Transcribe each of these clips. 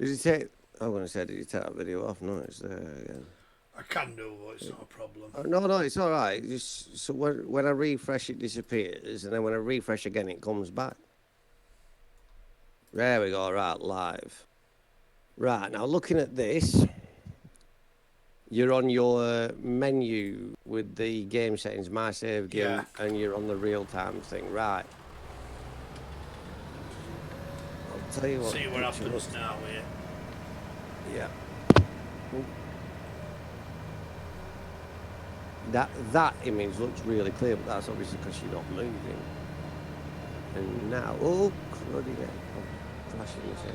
Did you take? I'm going to say, did you take that video off? No, it's there again. I can do, but it's not a problem. No, it's all right. Just so when I refresh, it disappears, and then when I refresh again, it comes back. There we go. Right, live. Right now, looking at this, you're on your menu with the game settings, my save game, Yeah. and you're on the real time thing. Right. I'll tell you what. See what happens now here. Yeah. That image looks really clear, but that's obviously because you're not moving. And now, oh, cruddy then. I'm crashing this in.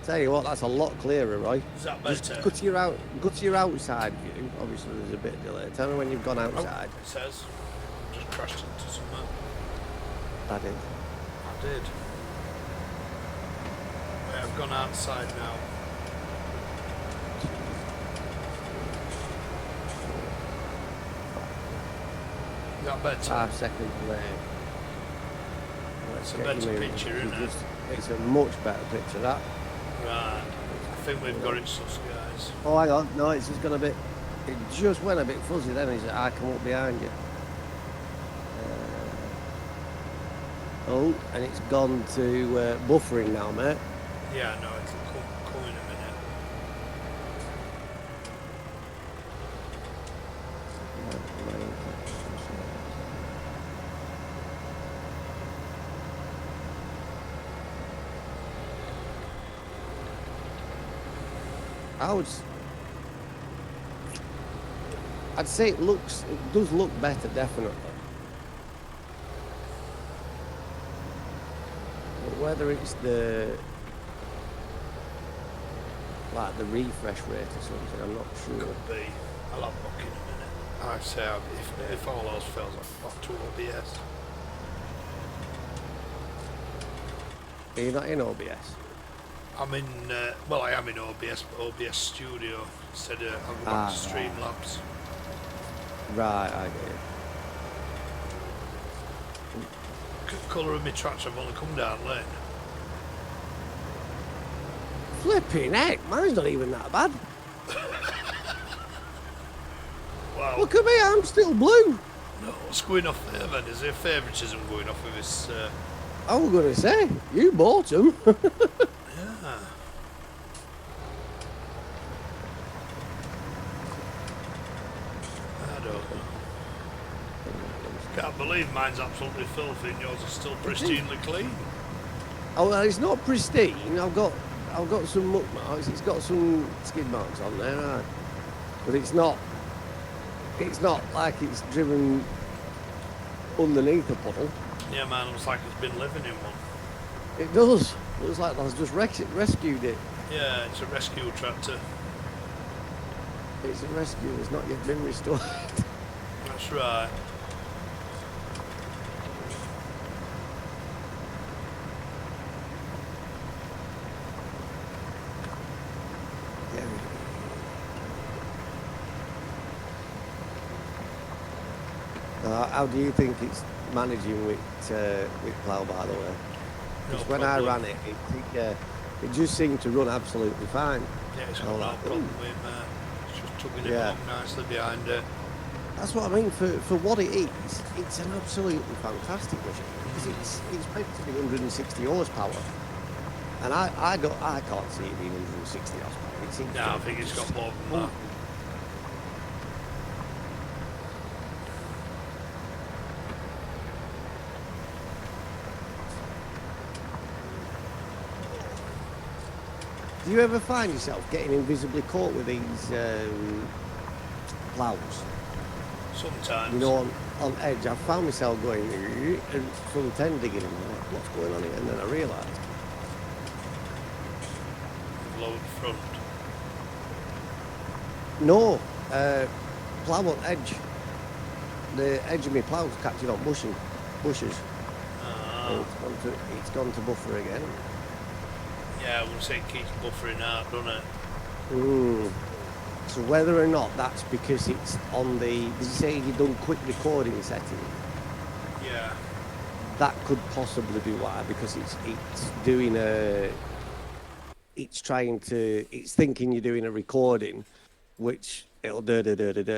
Tell you what, that's a lot clearer, Roy. Is that better? Just go to your outside view. Obviously, there's a bit of delay. Tell me when you've gone outside. Oh, it says. Just crashed into something. I did. I did. Right, I've gone outside now. Is that better? 5 seconds away. It's a better picture, isn't it? It's a much better picture, that. Right. I think we've got it sus, guys. Oh, hang on. No, it's just gone a bit... It just went a bit fuzzy then as I come up behind you. Oh, and it's gone to buffering now, mate. Yeah, no, it'll come in a minute. I'd say it does look better, definitely. But whether it's the refresh rate or something, I'm not sure. Could be. I'll have a look in a minute. I say if all else fails, I'll off to OBS. Are you not in OBS? I'm in, well, I am in OBS, but OBS Studio instead of I'm back to Streamlabs. Right, I get it. Colour of my tracks, I've only come down late. Flipping heck, mine's not even that bad. Wow. Look at me, I'm still blue. No, what's going off there then? Is there favouritism going off of this? I was going to say, you bought them. Yeah. I don't know. Can't believe mine's absolutely filthy and yours is still pristinely clean. Oh, well, it's not pristine. I've got some muck marks. It's got some skid marks on there, right? But it's not like it's driven underneath a puddle. Yeah, man, looks like it's been living in one. It does. It looks like that's just rescued it. Yeah, it's a rescue tractor. It's a rescue. It's not yet been restored. That's right. How do you think it's managing with plough, by the way? Because when I ran it, it just seemed to run absolutely fine. Yeah, it's got no problem with it's just tugging it along nicely behind it. That's what I mean. For what it is, it's an absolutely fantastic machine. Because it's meant to be 160 horsepower, and I can't see it being 160 horsepower. No, I think it's got more than that. Do you ever find yourself getting invisibly caught with these ploughs? Sometimes. You know, on edge, I found myself going and front end digging, and I'm like, what's going on here? And then I realised. Load front. No, plough on edge. The edge of my plough's catching on bushes. Ah. It's gone to buffer again. Yeah, I would say it keeps buffering out, doesn't it? So whether or not that's because it's on the... Did you say you've done quick recording setting? Yeah. That could possibly be why, because it's doing a... it's thinking you're doing a recording, which it'll do,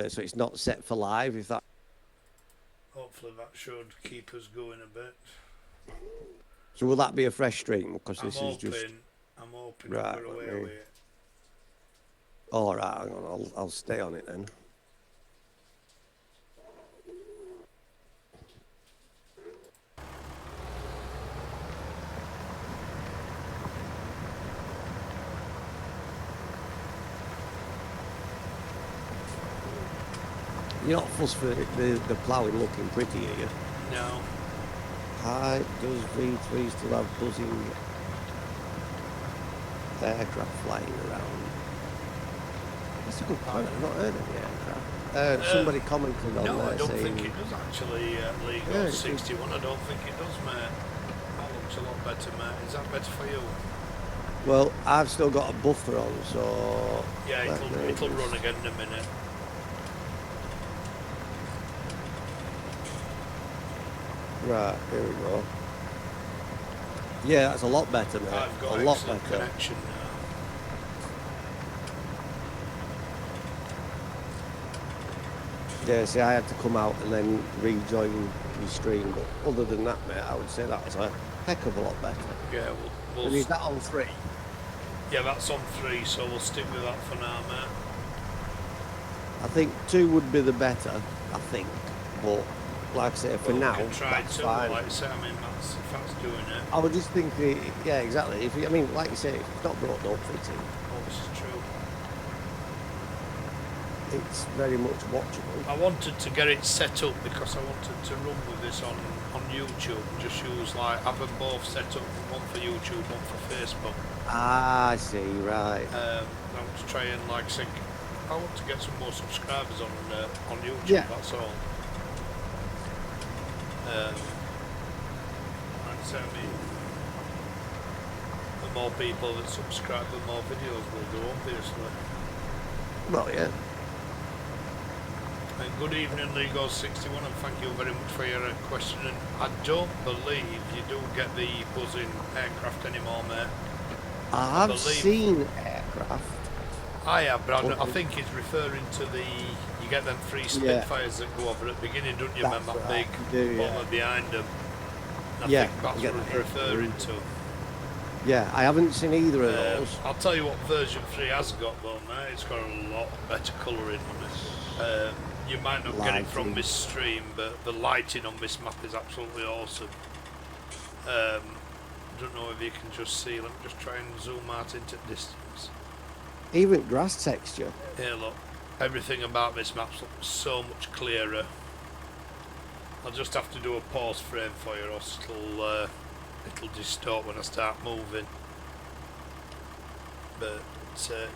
so it's not set for live. If that. Hopefully that should keep us going a bit. So will that be a fresh stream? Because I'm this is just. I'm hoping Right, we're away with it. All right, hang on. I'll stay on it then. You're not fussed for the ploughing looking pretty, are you? No. Hi, does V3 still have buzzing aircraft flying around? That's a good point. I've not heard of the aircraft. Somebody commented on no, there I don't saying... think it does actually, Legal Yeah, 61. I don't think it does, mate. That looks a lot better, mate. Is that better for you? Well, I've still got a buffer on, so... Yeah, it'll run again in a minute. Right, here we go. Yeah, that's a lot better, mate. I've got a lot excellent better. connection now. Yeah, see, I had to come out and then rejoin the stream, but other than that, mate, I would say that was a heck of a lot better. Yeah, we'll And is that on 3? Yeah, that's on 3, so we'll stick with that for now, mate. I think 2 would be the better, I think, but like I say, for now, we can try that's 2, fine. like I say, I mean, if that's doing it. I was just thinking, yeah, exactly. If I mean, like you say, if it's not broke, don't fix it. Oh, this is true. It's very much watchable. I wanted to get it set up because I wanted to run with this on YouTube. Just use have them both set up, one for YouTube, one for Facebook. Ah, I see, right. I want to try and I want to get some more subscribers on YouTube. Yeah. That's all. Like I say, I mean, the more people that subscribe, the more videos we'll do, obviously. Well, yeah. And good evening, Lego 61, and thank you very much for your question. And I don't believe you do get the buzzing aircraft anymore, mate. I have seen aircraft. I have, but I think it's referring to you get them 3 Spitfires that go over at the beginning, don't you? Remember that big bomber behind them? I think that's what it's referring to. Yeah, I haven't seen either of those. I'll tell you what version 3 has got though, mate. It's got a lot better colouring on it. You might not get it from this stream, but the lighting on this map is absolutely awesome. Don't know if you can just see. Let me just try and zoom out into distance. Even grass texture. Here, look. Everything about this map looks so much clearer. I'll just have to do a pause frame for you, or else it'll distort when I start moving. But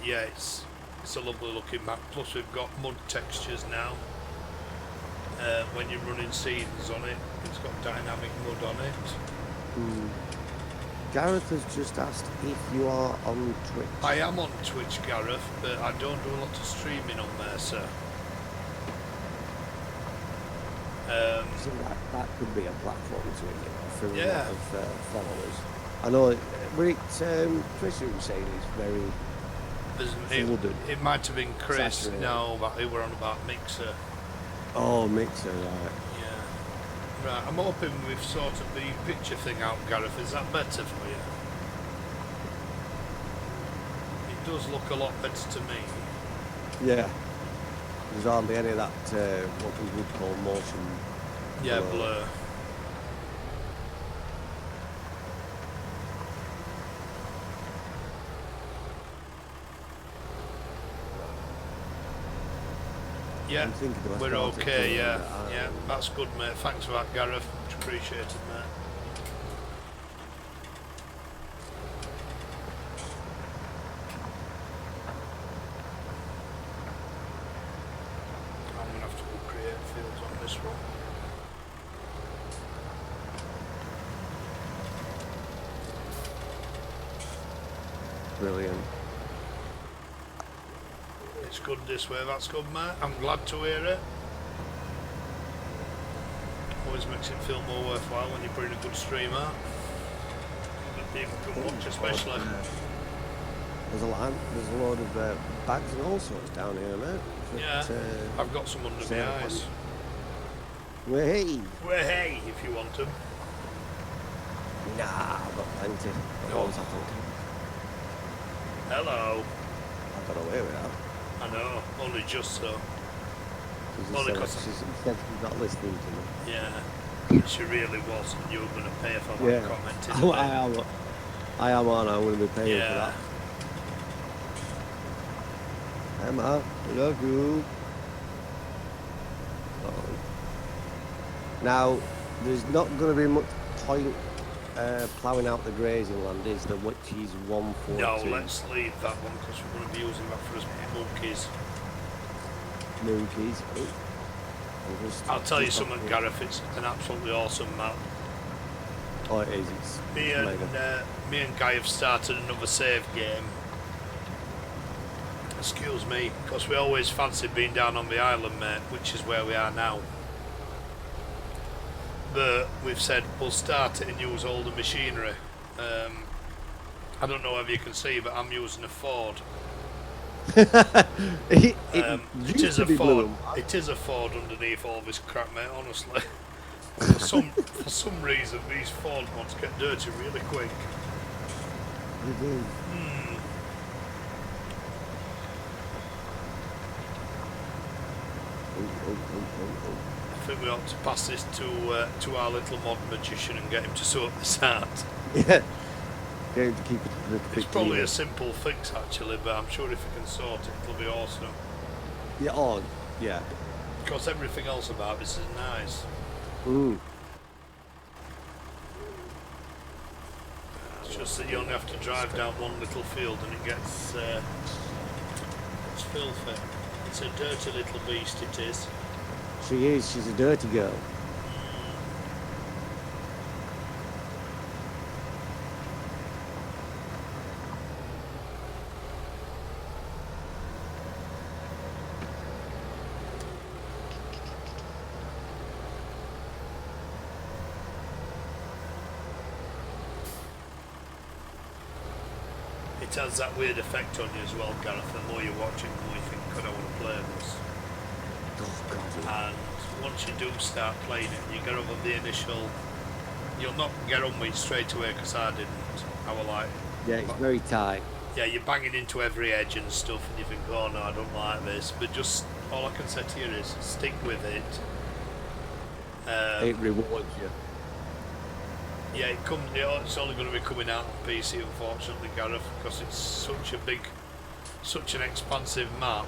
yeah, it's a lovely looking map. Plus we've got mud textures now. When you're running seasons on it, it's got dynamic mud on it. Gareth has just asked if you are on Twitch. I am on Twitch, Gareth, but I don't do a lot of streaming on there, sir. So that could be a platform to it, for a lot of followers. I know, Chris was saying it's very flooded. It might have been Chris, no, but they were on about Mixer. Oh, Mixer, right. Yeah. Right, I'm hoping we've sorted the picture thing out, Gareth. Is that better for you? It does look a lot better to me. Yeah. There's hardly any of that, what we would call motion blur. Yeah, we're okay, yeah, that's good, mate. Thanks for that, Gareth. Much appreciated, mate. I'm going to have to go create fields on this one. Brilliant. It's good this way, that's good, mate. I'm glad to hear it. Always makes it feel more worthwhile when you bring a good stream out. That people can watch, especially. There's a load of bags and all sorts down here, mate. Yeah, I've got some under my eyes. Hey. Well, hey, if you want them. Nah, I've got plenty. Oh. I think. Hello. I got away with that. I know, only just so. Only because she's not listening to me. Yeah, she really was, and you were going to pay for that comment. I am on. I'm going to be paying for that. Emma, love you. Now, there's not going to be much point ploughing out the grazing land, is there? Which is 142. No, let's leave that one because we're going to be using that for us monkeys. Monkeys. I'll tell you something, Gareth. It's an absolutely awesome map. Oh, it is. It's me and Guy have started another save game. Excuse me, because we always fancied being down on the island, mate, which is where we are now. But we've said we'll start it and use all the machinery. I don't know if you can see, but I'm using a Ford. it is a Ford. It is a Ford underneath all this crap, mate. Honestly, for some reason these Ford ones get dirty really quick. They do. I think we ought to pass this to our little mod magician and get him to sort this out. Yeah. To keep it it's probably a simple fix actually, but I'm sure if we can sort it, it'll be awesome. Yeah, oh, yeah. Because everything else about this is nice. It's just that you only have to drive down one little field and it gets it's filthy. It's a dirty little beast, it is. She is. She's a dirty girl. It has that weird effect on you as well, Gareth. The more you're watching, the more you think, God, I want to play this. Oh, God. And once you do start playing it, you get over the initial... You'll not get on with it straight away, because I didn't. I was like... Yeah, it's very tight. Yeah, you're banging into every edge and stuff, and you think, oh no, I don't like this. But just, all I can say to you is, stick with it. It rewards you. Yeah, it's only going to be coming out on PC, unfortunately, Gareth, because it's such an expansive map.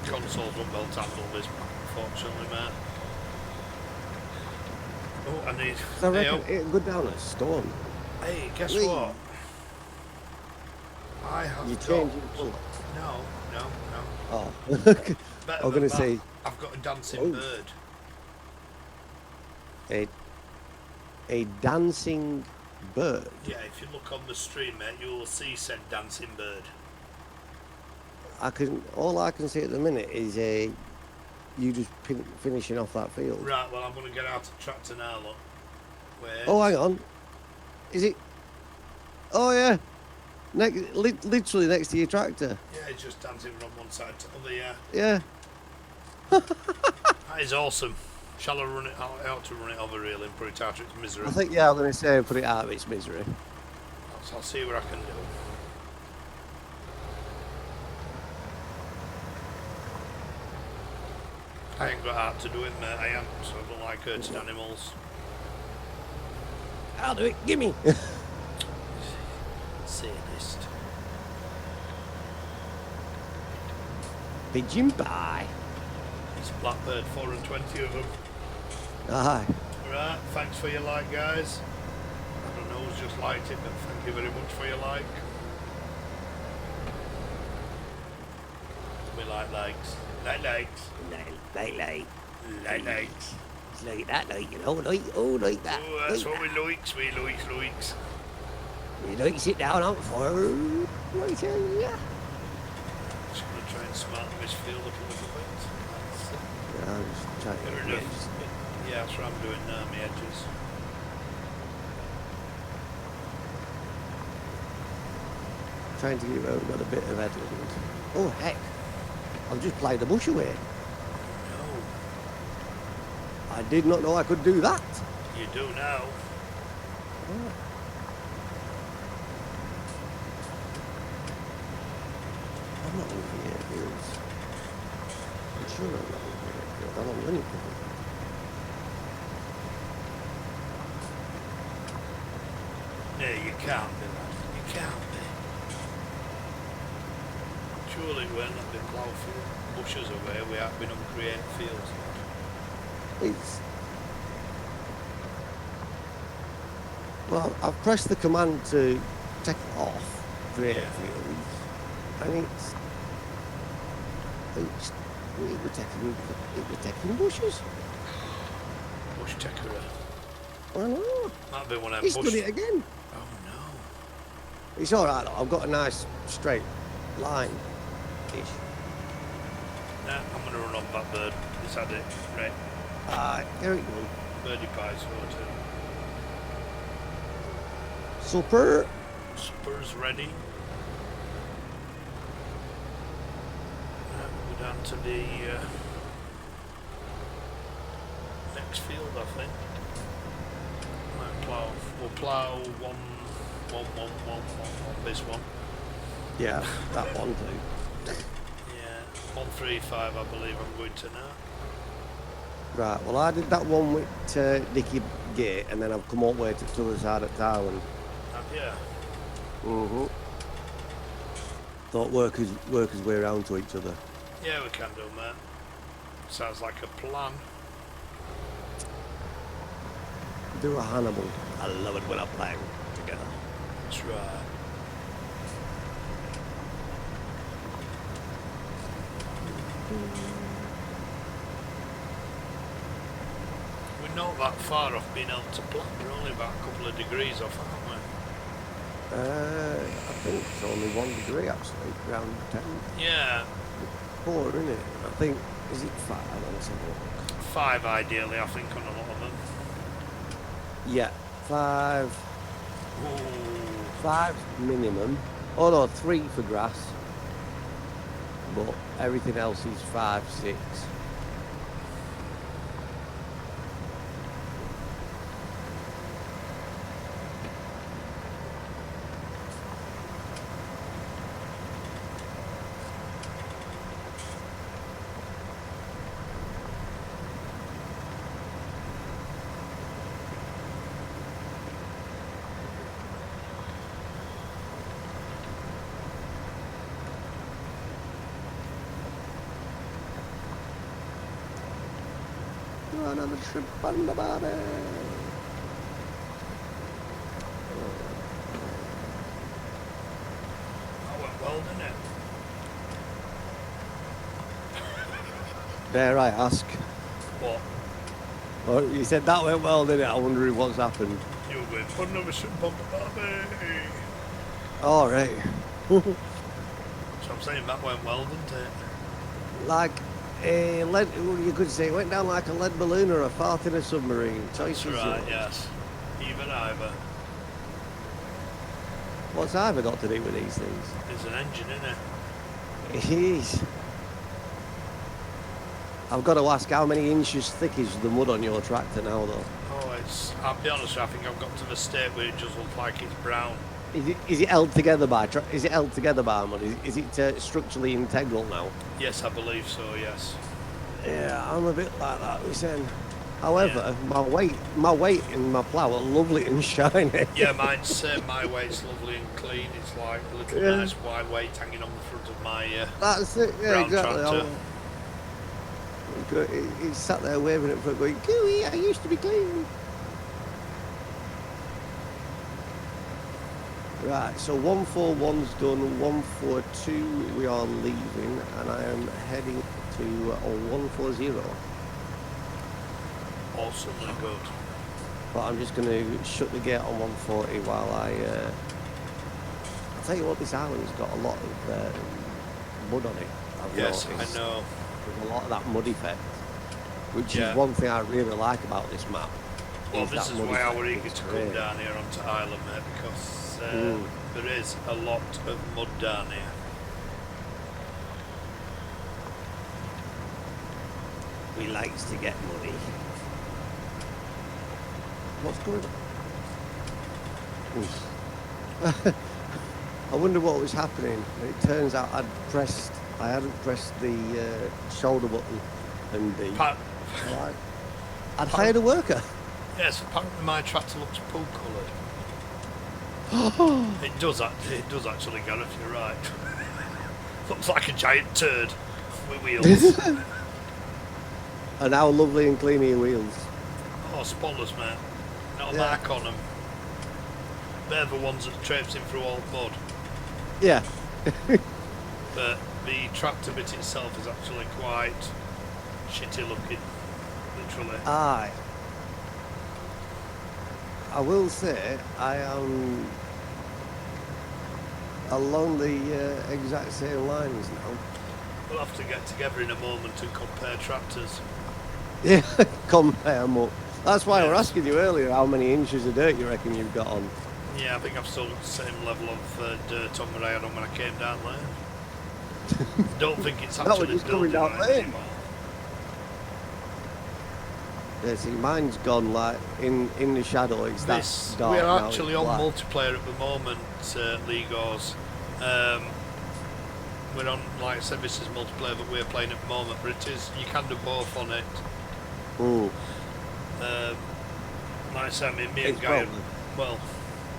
Consoles won't be able to handle this, unfortunately, mate. Oh, I need... I reckon it'll go down a storm. Hey, guess what? I have You got... changing bullets? No. Oh. I was going to say... I've got a dancing bird. A dancing bird? Yeah, if you look on the stream, mate, you will see said dancing bird. All I can see at the minute is you just finishing off that field. Right, well, I'm going to get out of tractor now, look. Wait. Oh, hang on. Is it? Oh, yeah. Literally next to your tractor. Yeah, it's just dancing from one side to the other, Yeah. That is awesome. Shall I run it out? I ought to run it over really and put it out of its misery. I think, yeah, I'm going to say put it out of its misery. I'll see what I can do. I ain't got heart to do it, mate. I am, so I don't like hurting animals. I'll do it. Gimme. Sadist. Pigeon pie. It's Blackbird, 420 of them. Aye. Right, thanks for your like, guys. I don't know who's just liked it, but thank you very much for your like. We like likes. Like likes. Like. Like likes. It's like that, like, you know, like that. Oh, that's like what that. we likes. We likes. You like sit down on for right here, yeah. Just going to try and smarten this field up a little bit. Yeah, I'm just trying to Get rid of, yeah, that's what I'm doing now, my edges. trying to get around. Got a bit of headwind. Oh heck! I've just played the bush away. No, I did not know I could do that. you do now. Oh. I'm not on the airfields. I'm sure I'm not on the airfield. I'm on running field. No, you can't be, lad. You can't be. Surely we're not the plough field bushes away. We have been on create fields. It's... Well, I've pressed the command to take it off the airfields, and it was taking bushes. Bush taker. I know. Might be one of them He's bush. done it again. Oh no. It's all right though. I've got a nice straight line. Ish. Nah, I'm gonna run on that bird. He's had it. Right. There it goes. Birdie pie sorted. Super. Supper's ready. We're down to the next field, I think. Might plough. We'll plough one, this one. Yeah, that one too. Yeah, 135, I believe I'm going to now. Right. Well, I did that one with Dicky Gate, and then I've come all the way to the other side of town. Yeah. Mm-hmm. Thought work his way around to each other. Yeah, we can do, mate. Sounds like a plan. Do a Hannibal. I love it when I play together. That's right. We're not that far off being able to plan. We're only about a couple of degrees off, aren't we? I think it's only 1 degree actually, around 10. Yeah, 4, isn't it? I think, is it 5? Let's have a look. 5 ideally, I think, on a lot of them. Yeah, 5. Ooh. 5 minimum. Oh no, 3 for grass. But everything else is 5, 6. Another trip on the body. That went well, didn't it? Dare I ask? What? Oh, you said that went well, didn't it? I wonder what's happened. You were going, put another ship on the baby. All right. So I'm saying that went well, didn't it? Like a lead, you could say it went down like a lead balloon or a fart in a submarine. Choice That's is right, yours. yes. Even either. What's either got to do with these things? There's an engine in it. It is. I've got to ask, how many inches thick is the mud on your tractor now, though? Oh, it's. I'll be honest, I think I've got to the state where it just looks like it's brown. Is it held together by mud? Is it structurally integral now? Yes, I believe so, yes. Yeah, I'm a bit like that. Listen. However, my weight and my plough are lovely and shiny. Yeah, mine's same. My weight's lovely and clean. It's like a little nice white weight hanging on the front of my That's it. Yeah, brown exactly. tractor. He's sat there waving at front, going, "Gooey, I used to be clean." Right, so 141's done, 142 we are leaving, and I am heading to 140. Awesomely good. But I'm just going to shut the gate on 140 while I'll tell you what, this island's got a lot of mud on it. I've Yes, noticed. I know. There's a lot of that mud effect, which Yeah. is one thing I really like about this map. Well, is this that is muddy why I section. were eager It's to come great. down here onto Ireland, mate, because there is a lot of mud down here. We likes to get muddy. What's going on? I wonder what was happening. It turns out I hadn't pressed the shoulder button and the. I'd hired a worker. Yes, apparently my tractor looks pool coloured. It does actually, Gareth, you're right. Looks like a giant turd with wheels. And how lovely and clean are your wheels? Oh, spotless, mate. Not a Yeah. mark on them. They're the ones that traipsing through old mud. Yeah. But the tractor bit itself is actually quite shitty looking, literally. Aye. I will say I am along the exact same lines now. We'll have to get together in a moment and compare tractors. Yeah, compare them up. That's why I was Yes. asking you earlier how many inches of dirt you reckon you've got on. Yeah, I think I've still got the same level of dirt on what I had on when I came down lane. I don't think it's That was actually just coming building down right lane. anymore. Yeah, see, mine's gone like in the shadow. It's that dark We're now, actually it's on black. multiplayer at the moment, Legos. We're on, like I said, this is multiplayer that we're playing at the moment, but it is, you can do both on it. Mm. Like I said, me and It's Guy, probably- well,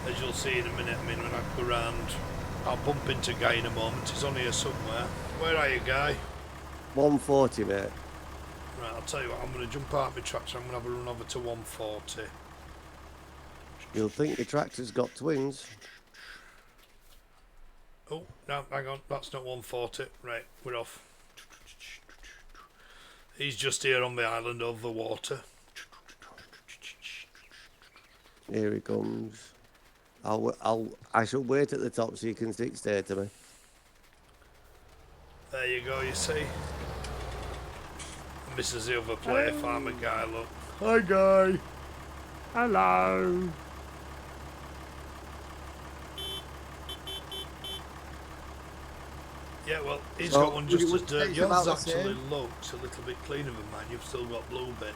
as you'll see in a minute, I mean, when I go round, I'll bump into Guy in a moment. He's on here somewhere. Where are you, Guy? 140, mate. Right, I'll tell you what, I'm going to jump out of my tractor, I'm going to have a run over to 140. You'll think the tractor's got twins. Oh, no, hang on, that's not 140. Right, we're off. He's just here on the island over the water. Here he comes. I shall wait at the top so you can stay to me. There you go, you see. And this is the other player, farmer Guy, look. Hi, Guy. Hello. Yeah, well, he's So, got one just as would you dirt. say Yours about the actually same? looks a little bit cleaner than mine. You've still got blue bits.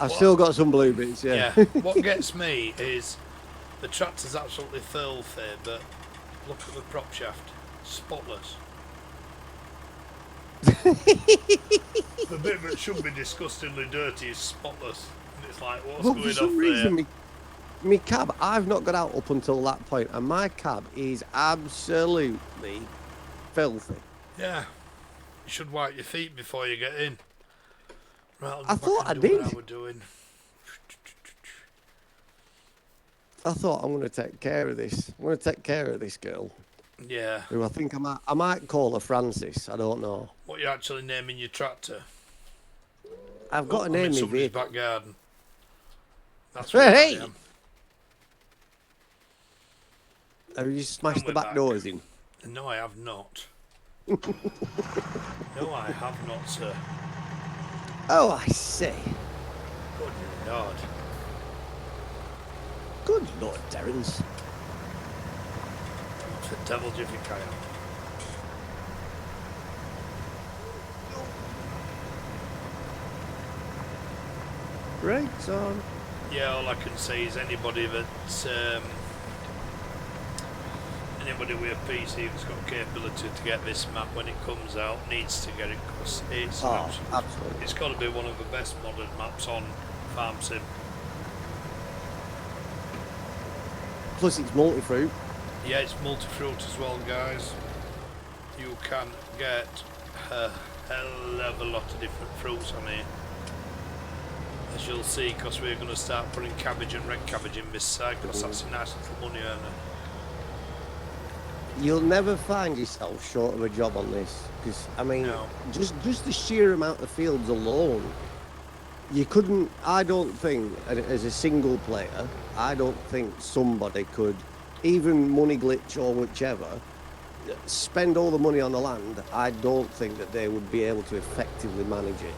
I've What? still got some blue bits, yeah. What gets me is the tractor's absolutely filthy, but look at the prop shaft. Spotless. The bit that should be disgustingly dirty is spotless. And it's like, what's But going for off some reason, there? me cab, I've not got out up until that point, and my cab is absolutely filthy. Yeah. You should wipe your feet before you get in. Right, I'll go I back thought and I do what did. I was doing. I thought I'm going to take care of this. I'm going to take care of this girl, Yeah. who I think I might call her Francis. I don't know. What you actually naming your tractor? I've got a I'm name in in somebody's vehicle. back garden. That's where Hey! I am. Have you smashed the we're back back. doors in? No, I have not. No, I have not, sir. Oh, I see. Good Lord. Good Lord, Terence. What the devil do you think I am? Brakes on. Yeah, all I can say is anybody with a PC that's got capability to get this map when it comes out needs to get it, because it's Absolutely. it's got to be one of the best modern maps on Farm Sim. Plus, it's multi-fruit. Yeah, it's multi-fruit as well, guys. You can get a hell of a lot of different fruits on here, as you'll see, because we're going to start putting cabbage and red cabbage in this side, because that's a nice little money earner. You'll never find yourself short of a job on this, because I mean, No. just the sheer amount of fields alone, you couldn't. I don't think, as a single player, I don't think somebody could, even money glitch or whichever, spend all the money on the land. I don't think that they would be able to effectively manage it.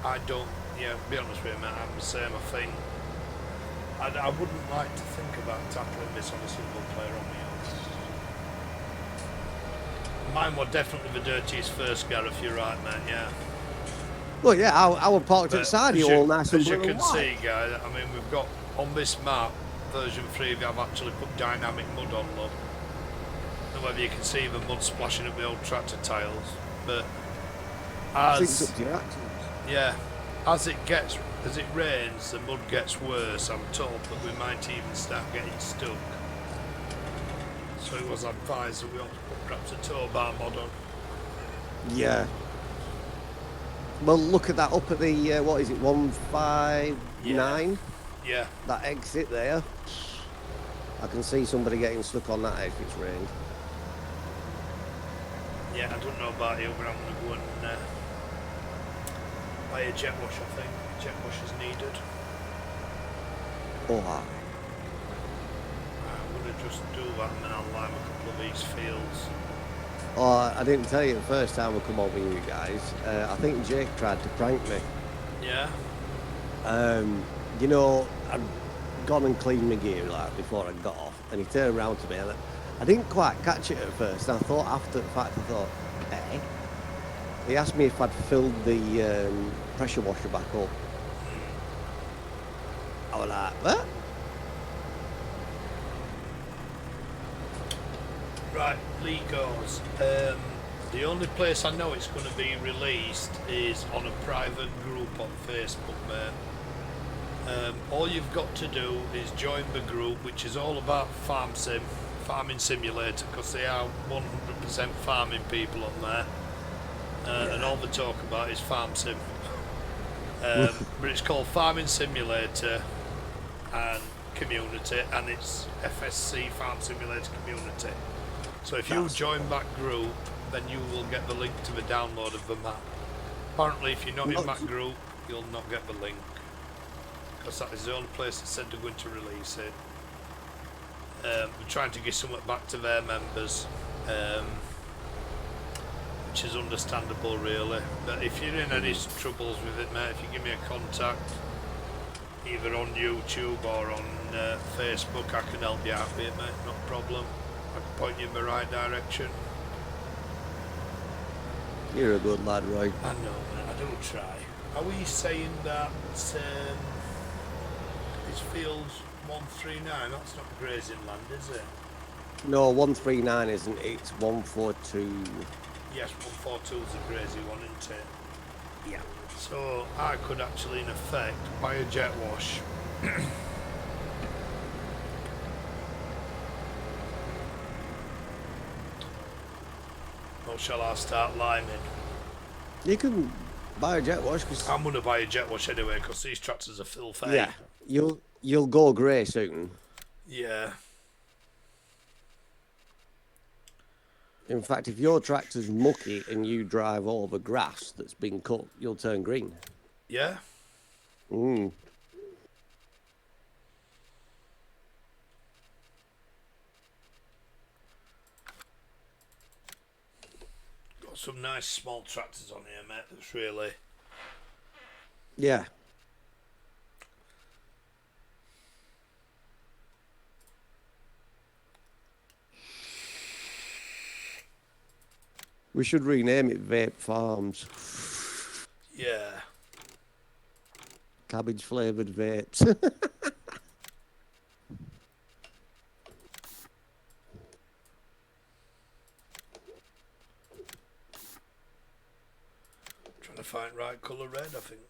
I don't, yeah, to be honest with you, man, I'm the same, I think. I wouldn't like to think about tackling this on a single player on my own. Mine were definitely the dirtiest first, Gareth, you're right, mate, yeah. Well, yeah, I would parked outside you all nice and as you blue can and white. see, guys, I mean, we've got, on this map, version 3, I've actually put dynamic mud on, look. I don't know whether you can see the mud splashing up the old tractor tiles, but It's up to your actions. yeah, as it rains, the mud gets worse. I'm told that we might even start getting stuck. So it was advised that we ought to put perhaps a tow bar mod on. Yeah. Well, look at that up at the, what is it, 159? Yeah. That exit there. I can see somebody getting stuck on that if it's rained. Yeah, I don't know about you, but I'm going to go and buy a jet wash, I think. Jet wash is needed. Oh, hi. I'm going to just do that and then I'll lime a couple of these fields. Oh, I didn't tell you the first time we come over you guys. I think Jake tried to prank me. Yeah? You know, I'd gone and cleaned my gear like before I got off, and he turned around to me, and I didn't quite catch it at first. And I thought after the fact, I thought, eh? He asked me if I'd filled the pressure washer back up. I was like, what? Right, Legos. The only place I know it's going to be released is on a private group on Facebook, mate. All you've got to do is join the group, which is all about farming simulator, because they are 100% farming people on there. And all they talk about is farm sim. But it's called Farming Simulator and Community, and it's FSC Farm Simulator Community. So if you join that group, then you will get the link to the download of the map. Apparently, if you're not in that group, you'll not get the link, because that is the only place that said they're going to release it. We're trying to give something back to their members, which is understandable, really. But if you're in any troubles with it, mate, if you give me a contact, either on YouTube or on Facebook, I can help you out with it, mate, not a problem. I can point you in the right direction. You're a good lad, Roy. I know, man, I do try. Are we saying that it's field 139? That's not grazing land, is it? No, 139 isn't. It's 142. Yes, 142 is the crazy one, isn't it? Yeah. So I could actually, in effect, buy a jet wash. Or shall I start liming? You can buy a jet wash, because I'm going to buy a jet wash anyway, because these tractors are full fake. yeah, you'll go grey soon. Yeah. In fact, if your tractor's mucky and you drive over grass that's been cut, you'll turn green. Yeah? Mm. Got some nice small tractors on here, mate, that's really... Yeah. We should rename it Vape Farms. Yeah. Cabbage flavoured vapes. Trying to find right colour red, I think.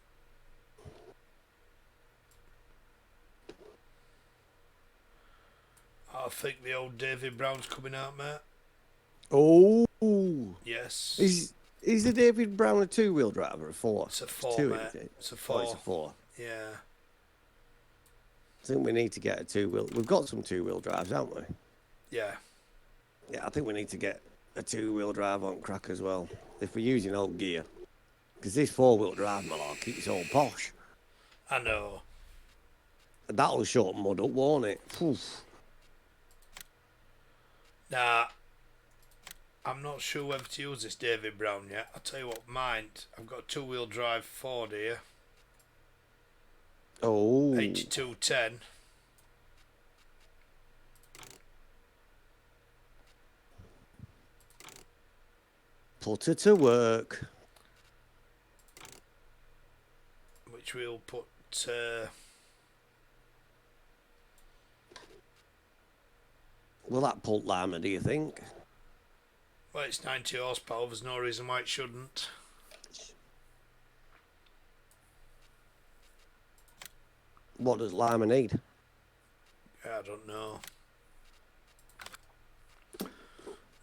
I think the old David Brown's coming out, mate. Oh. Yes. Is the David Brown a two-wheel drive or a four? It's a four, two, mate. isn't it? It's a four. Oh, it's a four. Yeah. I think we need to get a two-wheel. We've got some two-wheel drives, haven't we? Yeah. Yeah, I think we need to get a two-wheel drive on crack as well, if we're using old gear. Because this four-wheel drive malarkey, it's all posh. I know. That'll short mud up, won't it? Poof. Nah, I'm not sure whether to use this David Brown yet. I'll tell you what, mine, I've got a two-wheel drive Ford here. Oh. 8210. Put her to work. Which we'll put... Will that pull Lima, do you think? well, it's 90 horsepower. There's no reason why it shouldn't. What does Lima need? I don't know.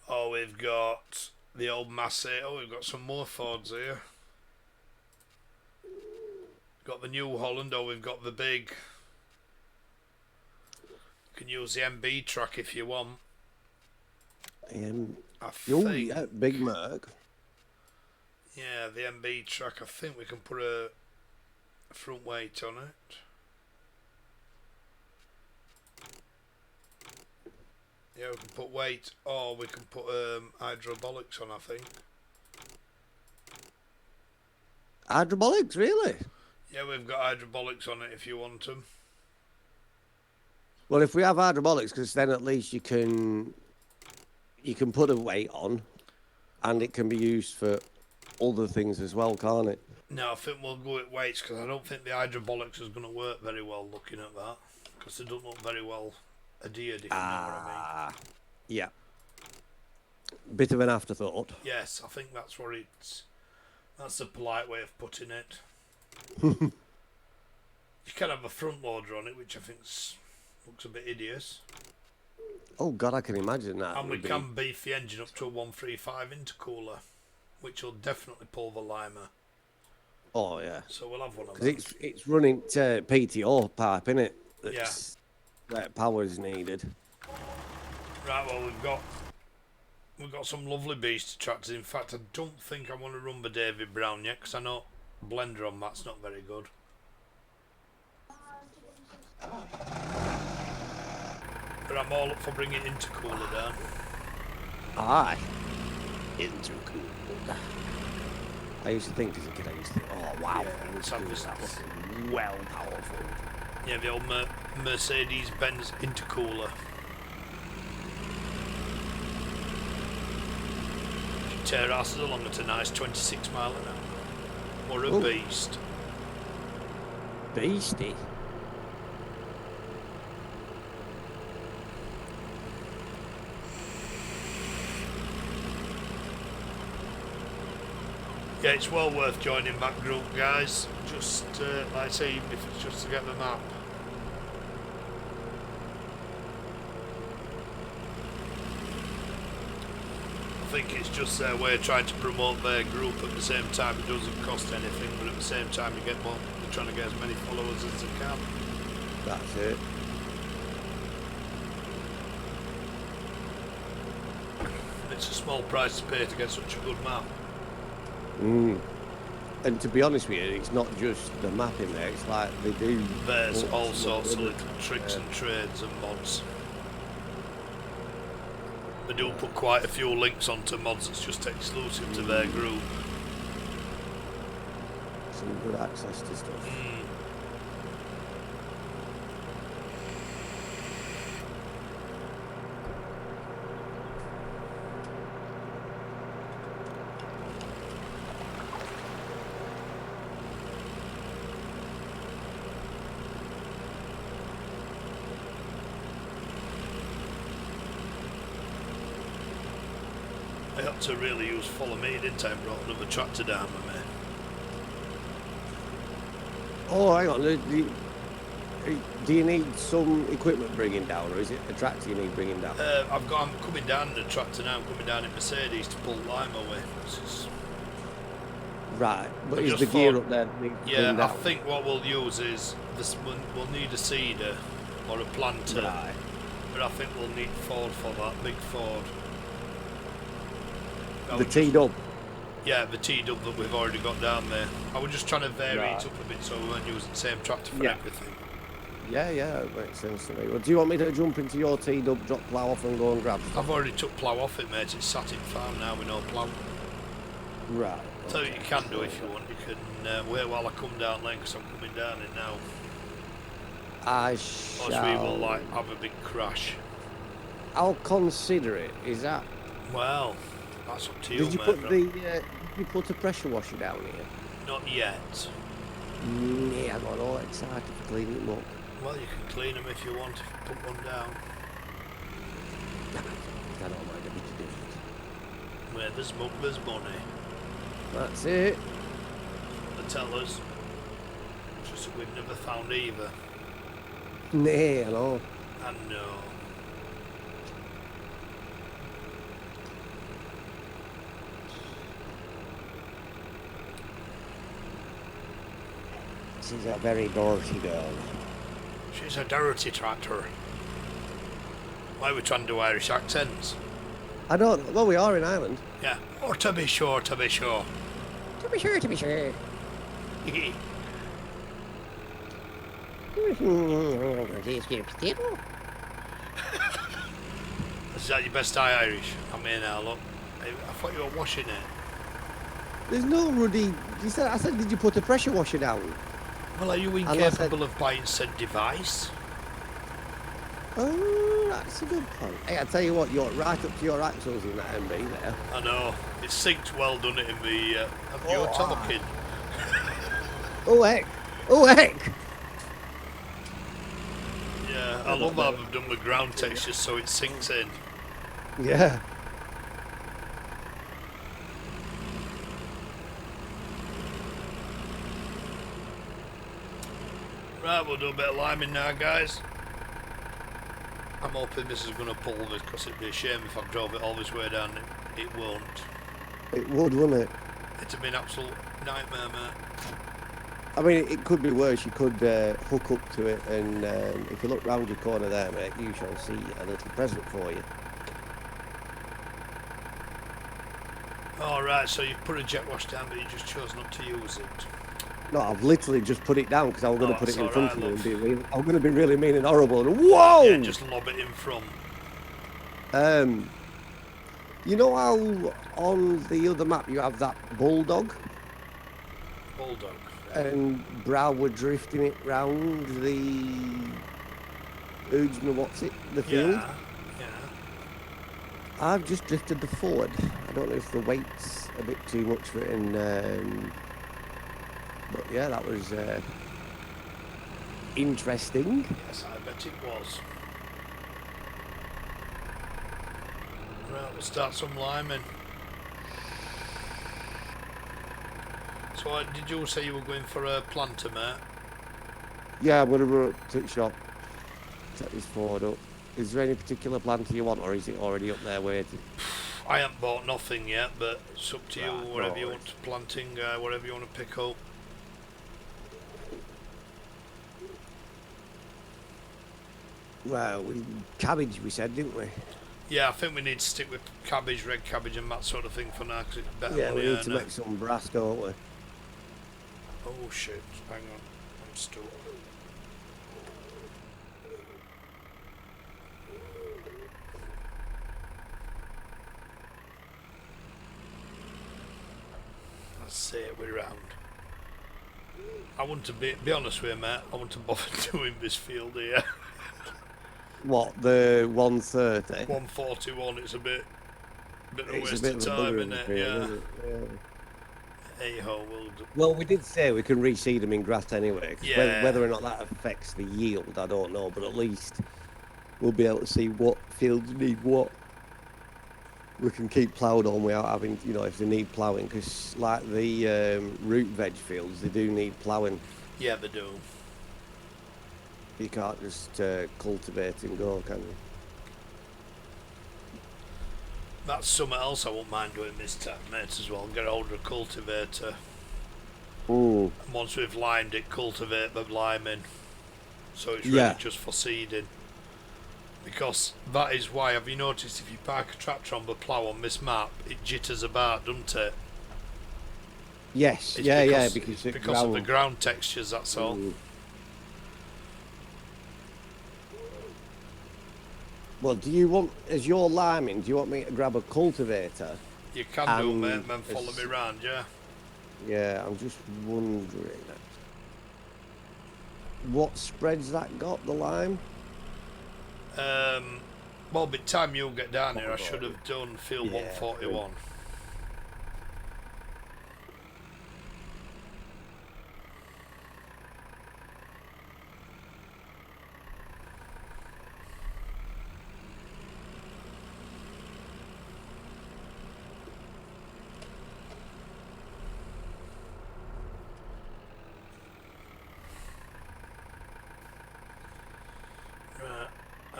Oh, we've got the old Massey. Oh, we've got some more Fords here. Got the New Holland. Oh, we've got the big... You can use the MB track if you want. I think... yeah, big Merc. Yeah, the MB track. I think we can put a front weight on it. Yeah, we can put weight, or we can put hydraulics on, I think. Hydraulics, really? Yeah, we've got hydraulics on it if you want them. Well, if we have hydraulics, because then at least you can put a weight on, and it can be used for other things as well, can't it? No, I think we'll go with weights, because I don't think the hydraulics is going to work very well looking at that, because they don't look very well adhered, if you know what I mean. Yeah. Bit of an afterthought. Yes, I think that's what it's... That's the polite way of putting it. You can have a front loader on it, which I think looks a bit hideous. Oh, God, I can imagine that. And we can beef the engine up to a 135 intercooler, which will definitely pull the Lima. Oh, yeah. So we'll have one of Because those. it's running to PTO pipe, innit? Yeah. Where power is needed. Right, well, we've got some lovely beast tractors. In fact, I don't think I want to run the David Brown yet, because I know blender on that's not very good. But I'm all up for bringing intercooler down. Aye. Intercooled. I used to think as a kid, I used to think, oh, wow. Yeah, it's obvious. That was well powerful. Yeah, the old Mercedes-Benz intercooler. Tear asses along at a nice 26 mile an hour. What a beast. Beastie. Yeah, it's well worth joining that group, guys. Just, like I say, even if it's just to get the map. I think it's just their way of trying to promote their group. At the same time, it doesn't cost anything, but at the same time, you get more. They're trying to get as many followers as they can. That's it. It's a small price to pay to get such a good map. And to be honest with you, it's not just the map in there, it's like they do... There's all sorts of little tricks and trades and mods. They do put quite a few links onto mods that's just exclusive to their group. Some good access to stuff. I had to really use follow me, didn't I? Brought another tractor down with me. Oh, hang on. Do you need some equipment bringing down, or is it a tractor you need bringing down? I'm coming down in the tractor now. I'm coming down in Mercedes to pull Lime away. Right, but I is just the gear thought- up there that needs to Yeah, bring I down? think what we'll use is this. We'll need a seeder or a planter, Right. but I think we'll need Ford for that. Big Ford. The T-dub. Yeah, the T-dub that we've already got down there. I was just trying to vary Right. it up a bit so we weren't using the same tractor for Yeah. everything. Yeah, it makes sense to me. Well, do you want me to jump into your T-dub, drop plough off and go and grab stuff? I've already took plough off it, mate. It's sat in farm now with no plough. Right. So you can do if you want. You can wait while I come down lane because I'm coming down it now. I Or shall... we will like have a big crash. I'll consider it. Is that... Well, That's up to you, Did you mate. put did you put a pressure washer down here? Not yet. Yeah, I got all excited for cleaning them up. Well, you can clean them if you want, if you put one down. I don't mind a bit of difference. Where there's muck, there's money. That's it. They tell us. Just that we've never found either. Nay, I know. I know. She's a very dirty girl. She's a dirty tractor. Why are we trying to do Irish accents? I don't. Well, we are in Ireland. Yeah. Or to be sure, to be sure. To be sure, to be sure. Is that your best Irish? I mean, look. I thought you were washing it. There's no ruddy. I said, did you put a pressure washer down? Well, are you incapable of buying said device? Oh, that's a good point. Hey, I tell you what, you're right up to your axles in that MB there. I know. It sinks well, doesn't it, in the... you're talking. Oh, heck. Oh, heck. Yeah, I love how they've done the ground texture so it sinks in. Yeah. Right, we'll do a bit of liming now, guys. I'm hoping this is going to pull this, because it'd be a shame if I drove it all this way down. It won't. It would, wouldn't it? It'd be an absolute nightmare, mate. I mean, it could be worse. You could hook up to it, and if you look round your corner there, mate, you shall see a little present for you. Alright, so you've put a jet wash down, but you just chose not to use it. No, I've literally just put it down because I was going to put it in that's front of alright, you and be really, I'm going to be really mean and horrible. And whoa! Yeah, just lob it in front. You know how on the other map you have that bulldog? Bulldog. And Brow were drifting it round the... what's it? The field? Yeah, yeah. I've just drifted the forward. I don't know if the weight's a bit too much for it, and but yeah, that was interesting. Yes, I bet it was. Right, we'll start some liming. So, did you say you were going for a planter, mate? Yeah, I'm going to run up to the shop, set this forward up. Is there any particular planter you want, or is it already up there waiting? I haven't bought nothing yet, but it's up to you, Right, whatever you want, planting, whatever you want to pick up. Well, cabbage we said, didn't we? Yeah, I think we need to stick with cabbage, red cabbage and that sort of thing for now, because it's better Yeah, money we need to earner. make some brass, don't we? Oh shit, hang on, I'm stuck. Let's see it, we're round. I want to be honest with you, mate, I want to bother doing this field here. What, the 130? 141, it's a bit of a It's waste a bit of of a time, bugger isn't it? field, Yeah. isn't it? Yeah. Hey ho, we'll do. Well, we did say we can reseed them in grass anyway. 'Cause Yeah. whether or not that affects the yield, I don't know. But at least we'll be able to see what fields need what. We can keep ploughed on without having, if they need ploughing. Because like the root veg fields, they do need ploughing. Yeah, they do. You can't just cultivate and go, can you? That's something else I won't mind doing this time, mate, as well. Get hold of a cultivator. Ooh. And once we've limed it, cultivate the liming. So it's Yeah. ready just for seeding. Because that is why, have you noticed if you park a tractor on the plough on this map, it jitters about, doesn't it? Yes, It's yeah, because, because it's because of the ground. ground textures, that's all. Mm. Well, do you want, as you're liming, do you want me to grab a cultivator? You can do, mate, and then follow me round, yeah? Yeah, I'm just wondering. What spread's that got, the lime? Well, by the time you'll get down here, I should have done field Yeah, 141.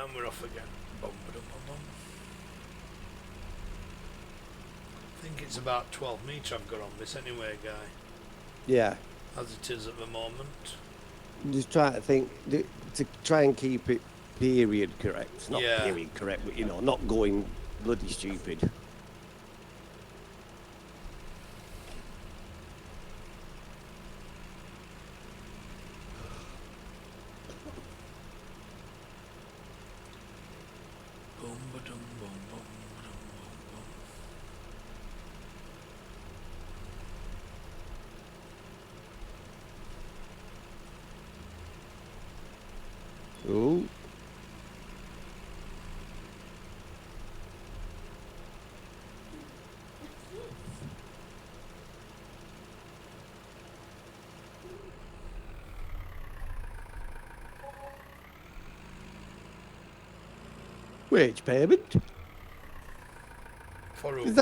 And we're off again. Bum, ba-dum, bum, bum. I think it's about 12 metre I've got on this anyway, Guy. Yeah. As it is at the moment. Just trying to think to try and keep it period correct. Not Yeah. period correct, but not going bloody stupid. Bum, ba-dum, bum, bum, ba-dum, bum, bum. Ooh. Wage payment? For who? Is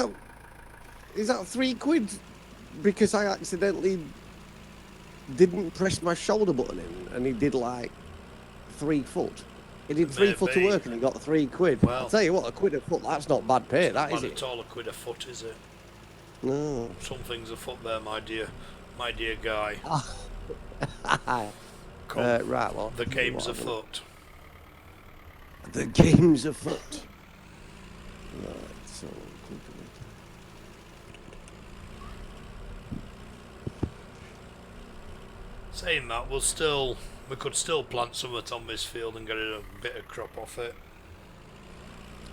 that £3 because I accidentally didn't press my shoulder button in and he did like 3 foot. He did 3 foot of Maybe. work and he got £3. Well, I'll tell you what, £1 a foot, that's not bad pay, that is Not it? at all £1 a foot, is it? No. Something's afoot there, my dear Guy. Right, well. The game's afoot. The game's afoot. Right, so. Saying that, we could still plant something on this field and get a bit of crop off it.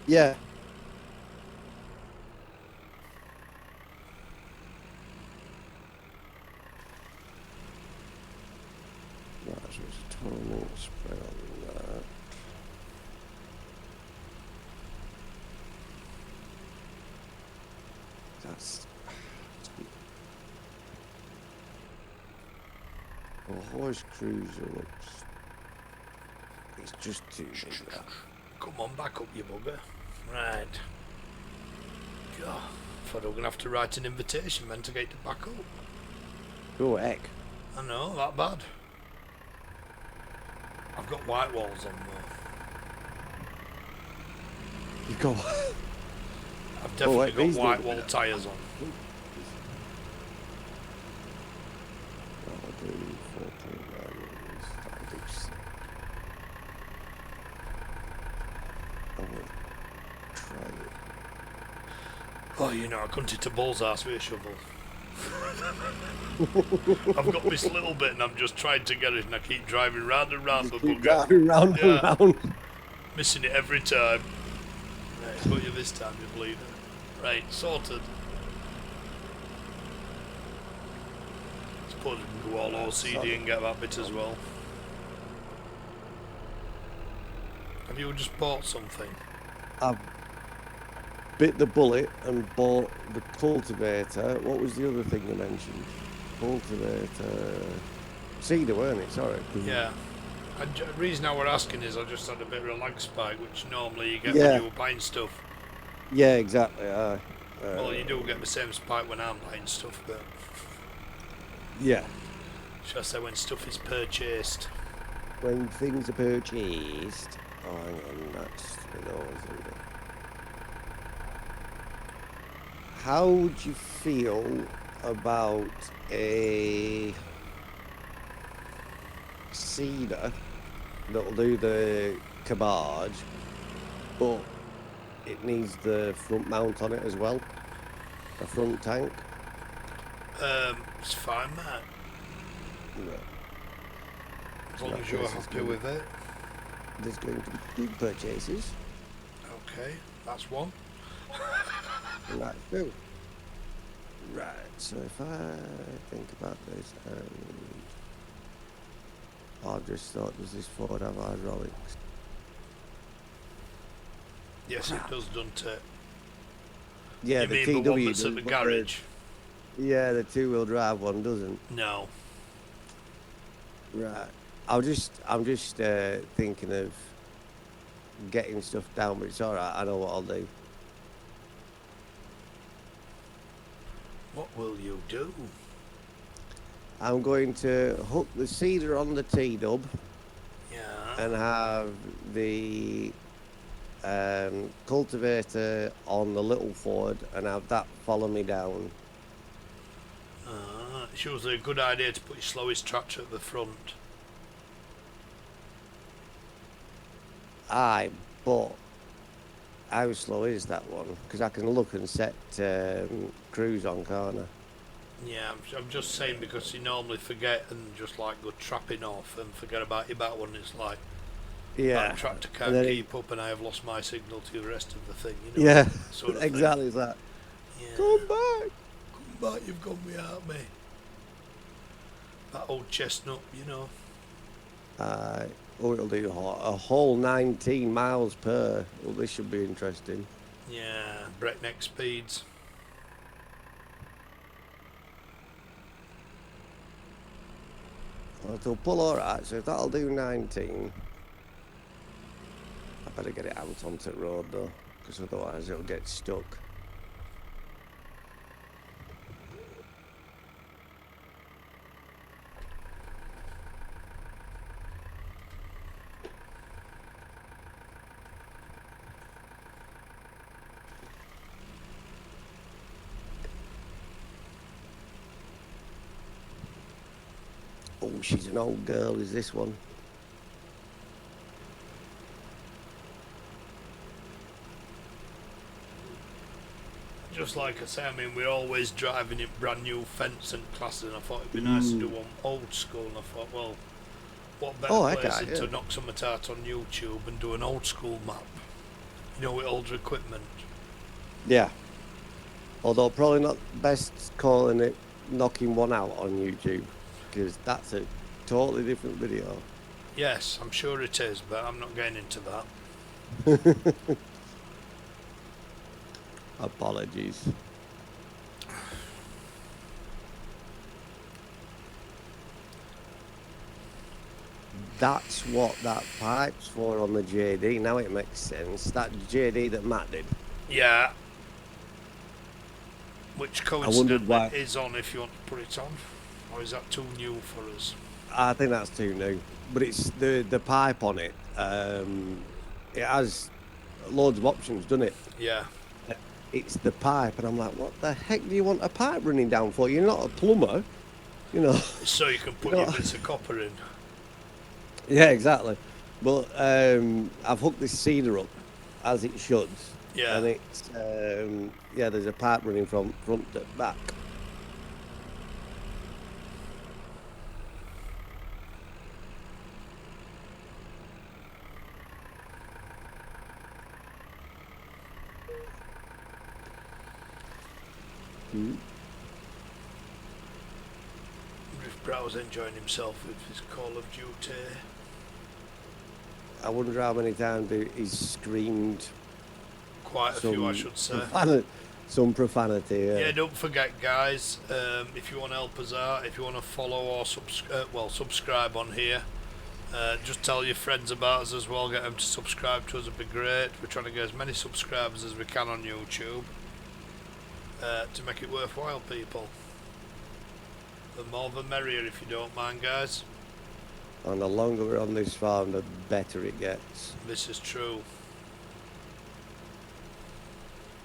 Yeah. Right, so it's a 12-minute spread on that. That's. Well, horse cruiser looks. It's just too big. That. Come on, back up, you bugger. Right. God, I thought I was going to have to write an invitation then to get to back up. Oh, heck. I know, that bad. I've got white walls on though. You go. I've definitely got white these wall tyres on. I'll do 14 I'll do 6. I will try it. Oh, I couldn't hit a bull's ass with a shovel. I've got this little bit and I'm just trying to get it and I keep driving round and round the bugger. Driving round and round. Missing it every time. Right, got you this time, you bleeder. Right, sorted. Suppose we can go all OCD and get that bit as well. Have you just bought something? I've bit the bullet and bought the cultivator. What was the other thing you mentioned? Cultivator. Cedar, weren't it? Sorry. Yeah. The reason I were asking is I just had a bit of a lag spike, which normally you get Yeah. when you were buying stuff. Yeah, exactly. Well, you do get the same spike when I'm buying stuff, but Yeah. should I say when stuff is purchased? When things are purchased. Oh, hang on. That's for those, isn't it? How would you feel about a cedar that'll do the cabbage, but it needs the front mount on it as well? A front tank? It's fine, mate. Yeah. As long as you're happy with it. There's going to be 2 purchases. Okay, that's one. Right, two. Right, so if I think about this, I just thought, does this Ford have hydraulics? Yes, it does, doesn't it? Yeah, You the mean TW the one that's does, at the but garage? Yeah, the 2-wheel drive one doesn't. No. Right. I'm just thinking of getting stuff down, but it's alright, I know what I'll do. What will you do? I'm going to hook the cedar on the T-dub, Yeah. and have the cultivator on the little Ford and have that follow me down. It's usually a good idea to put your slowest tractor at the front. Aye, but how slow is that one? Because I can look and set cruise on, can't I? Yeah, I'm just saying because you normally forget and just like go trapping off and forget about your back one. It's like Yeah. that tractor can't keep up and I have lost my signal to the rest of the thing. You know, Yeah, sort of exactly that. Yeah. Come back. Come back, you've got me out, mate. That old chestnut, you know. Oh, it'll do a whole 19 miles per. Well, this should be interesting. Yeah, breakneck speeds. Well, it'll pull alright, so if that'll do 19. I better get it out onto the road though, because otherwise it'll get stuck. Oh, she's an old girl, is this one? Just like I say, I mean, we're always driving in brand new fence and classes, and I thought it'd be nice to do one old school, and I thought, well, what better place than to knock some out on YouTube and do an old school map, you know, with older equipment. Yeah. Although probably not best calling it knocking one out on YouTube, because that's a totally different video. Yes, I'm sure it is, but I'm not getting into that. Apologies. That's what that pipe's for on the JD. Now it makes sense. That JD that Matt did. Yeah. Which coincidentally is on if you want to put it on. Or is that too new for us? I think that's too new. But it's the pipe on it. It has loads of options, doesn't it? Yeah. It's the pipe, and I'm like, what the heck do you want a pipe running down for? You're not a plumber, you know. So you can put your bits of copper in. Yeah, exactly. But I've hooked this cedar up as it should. Yeah. And it's yeah, there's a pipe running from front to back. If Brow's enjoying himself with his Call of Duty. I wonder how many times he's screamed. Quite a few, I should say. Some profanity. Yeah, don't forget, guys. If you want to help us out, if you want to follow or subscribe on here, just tell your friends about us as well. Get them to subscribe to us. It'd be great. We're trying to get as many subscribers as we can on YouTube to make it worthwhile, people. The more the merrier, if you don't mind, guys. And the longer we're on this farm, the better it gets. This is true.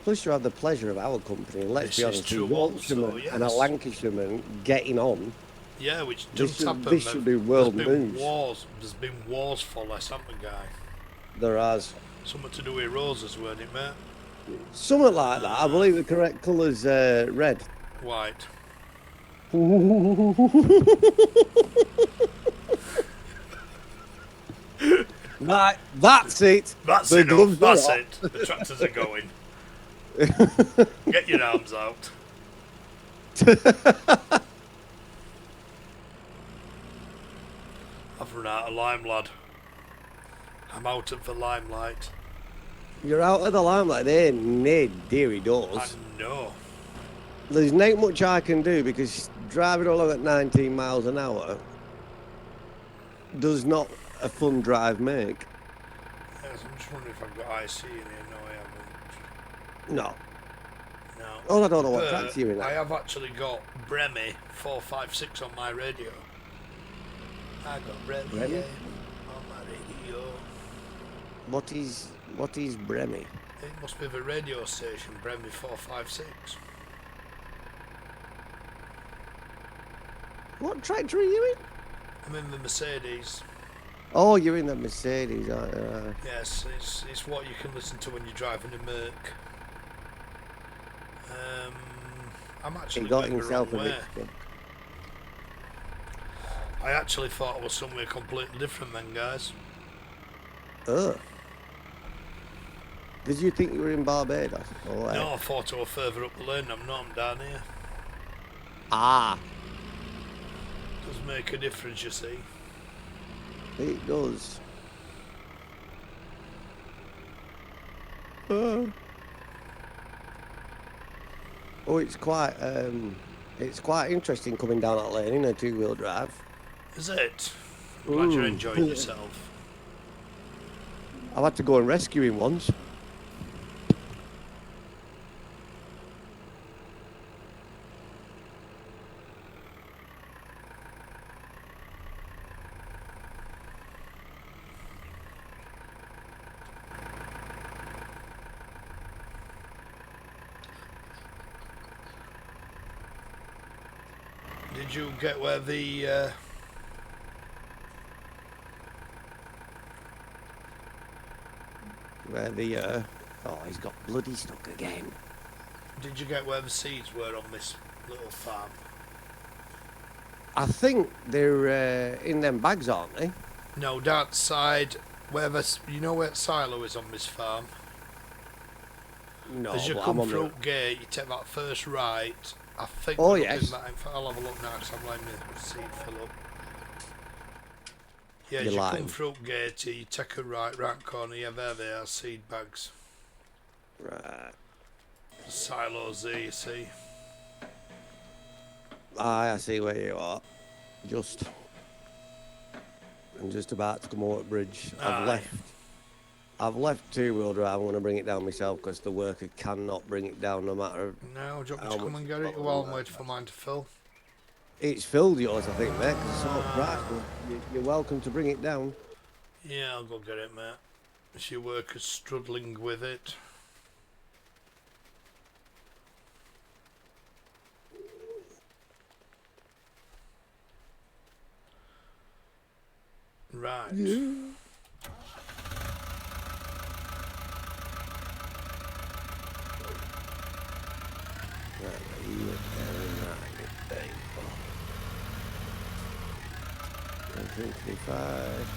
Plus, you have the pleasure of our company. And let's be honest, a Yorkshireman and a Lancashireman getting on. Yeah, which doesn't happen. This should be world news. There's been wars for less, haven't there, Guy? There has. Something to do with roses, weren't it, mate? Something like that. I believe the correct colour's red. White. Right, that's it. That's enough. That's it. The tractors are going. Get your arms out. I've run out of lime, lad. I'm out of the limelight. You're out of the limelight there, Ned, dearie doors. I know. There's not much I can do because driving along at 19 miles an hour does not a fun drive make. Yes, I'm just wondering if I've got IC in here. No, I haven't. No. No. Oh, I don't know what tracks you're in that. I have actually got Bremy 456 on my radio. I got Bremy on my radio. What is Bremmy? It must be the radio station, Bremmy 456. What tractor are you in? I'm in the Mercedes. Oh, you're in the Mercedes, aren't you? Yes, it's what you can listen to when you're driving a Merc. I'm He actually got going the himself wrong a way. mixture. I actually thought I was somewhere completely different then, guys. Oh. Did you think you were in Barbados? Oh, wait. No, I thought I was further up the lane. I'm not. I'm down here. Ah, Does make a difference, you see. it does. Oh, it's quite interesting coming down that lane in a two-wheel drive. Is it? I'm glad you're enjoying yourself. I've had to go and rescue him once. Did you get where the Oh, he's got bloody stuck again. Did you get where the seeds were on this little farm? I think they're in them bags, aren't they? No, that side where you know where the silo is on this farm. No, As you but come I'm on through the... the gate, you take that first right. I think. Oh, they're up yes. in that. In fact, I'll have a look now because I'm letting the seed fill up. Yeah, as You're you lying. come through the gate, you take a right corner. Yeah, there they are, seed bags. Right. The silos there, you see. I see where you are. I'm just about to come over the bridge. Aye. I've left two-wheel drive. I'm going to bring it down myself because the worker cannot bring it down no matter Now, do you want me how to come much and get it bottle while and I'm that. waiting for mine to fill? It's filled yours, I think, mate, 'cause it's so priced. You're welcome to bring it down. Yeah, I'll go get it, mate. Is your worker struggling with it? Right. Yeah.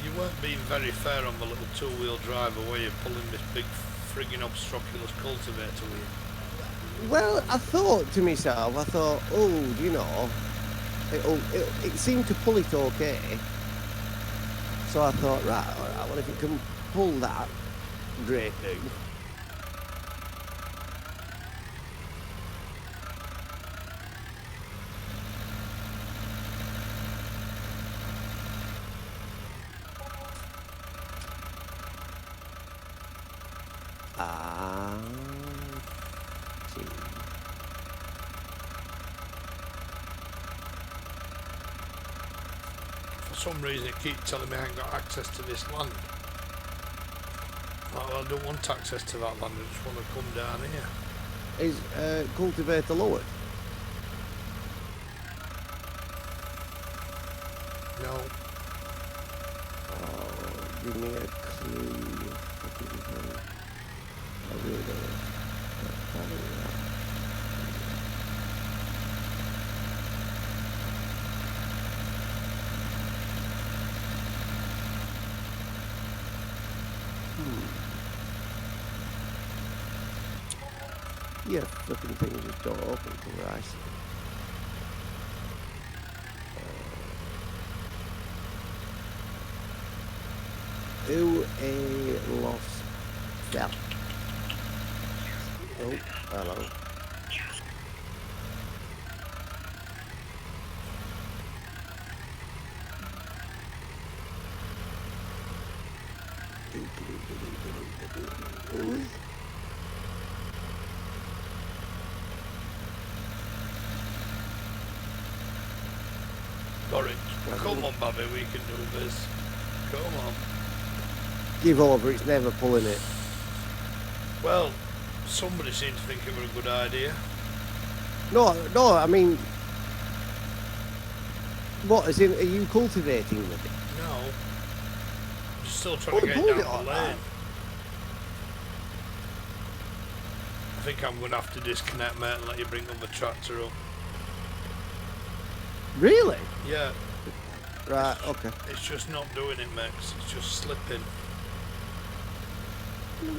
You weren't being very fair on the little two-wheel drive where you're pulling this big frigging obstropulous cultivator with. Well, I thought to myself, oh, you know, it seemed to pull it okay. So I thought, right, all right, well, if it can pull that, great do. Ah, see. For some reason it keeps telling me I ain't got access to this land. Well, I don't want access to that land, I just want to come down here. Is cultivator lowered? No. Oh, give me a clue. I really don't know. Yeah, flipping things just don't open for rice. Who a lost fell. Oh, hello. Got it. Come on, Bobby, we can do this. Come on. give over. It's never pulling it. Well, somebody seemed to think it was a good idea. No, I mean, what, as in, are you cultivating with it? No. I'm still trying to get pulled down it like the that. lane. I think I'm going to have to disconnect, mate, and let you bring the tractor up. Really? Yeah. Right, okay. It's just not doing it, Max. It's just slipping.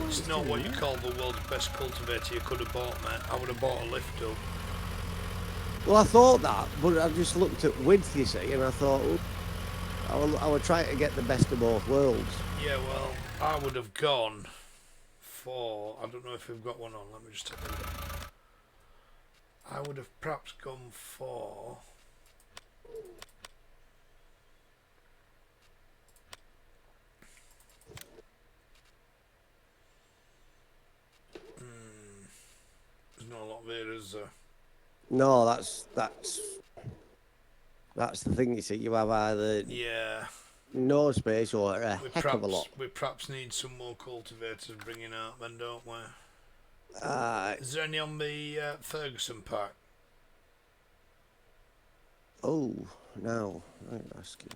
It's not what you call the world's best cultivator you could have bought, mate. I would have bought a lift up. Well, I thought that, but I just looked at width, you see, and I thought, I would try to get the best of both worlds. Yeah, well, I would have gone for... I don't know if we've got one on. Let me just take a look. I would have perhaps gone for... There's not a lot there, is there? No, that's the thing, you see. You have either no space or a heck of a lot. We perhaps need some more cultivators bringing out then, don't we? Is there any on the Ferguson pack? Oh, no. I'm asking.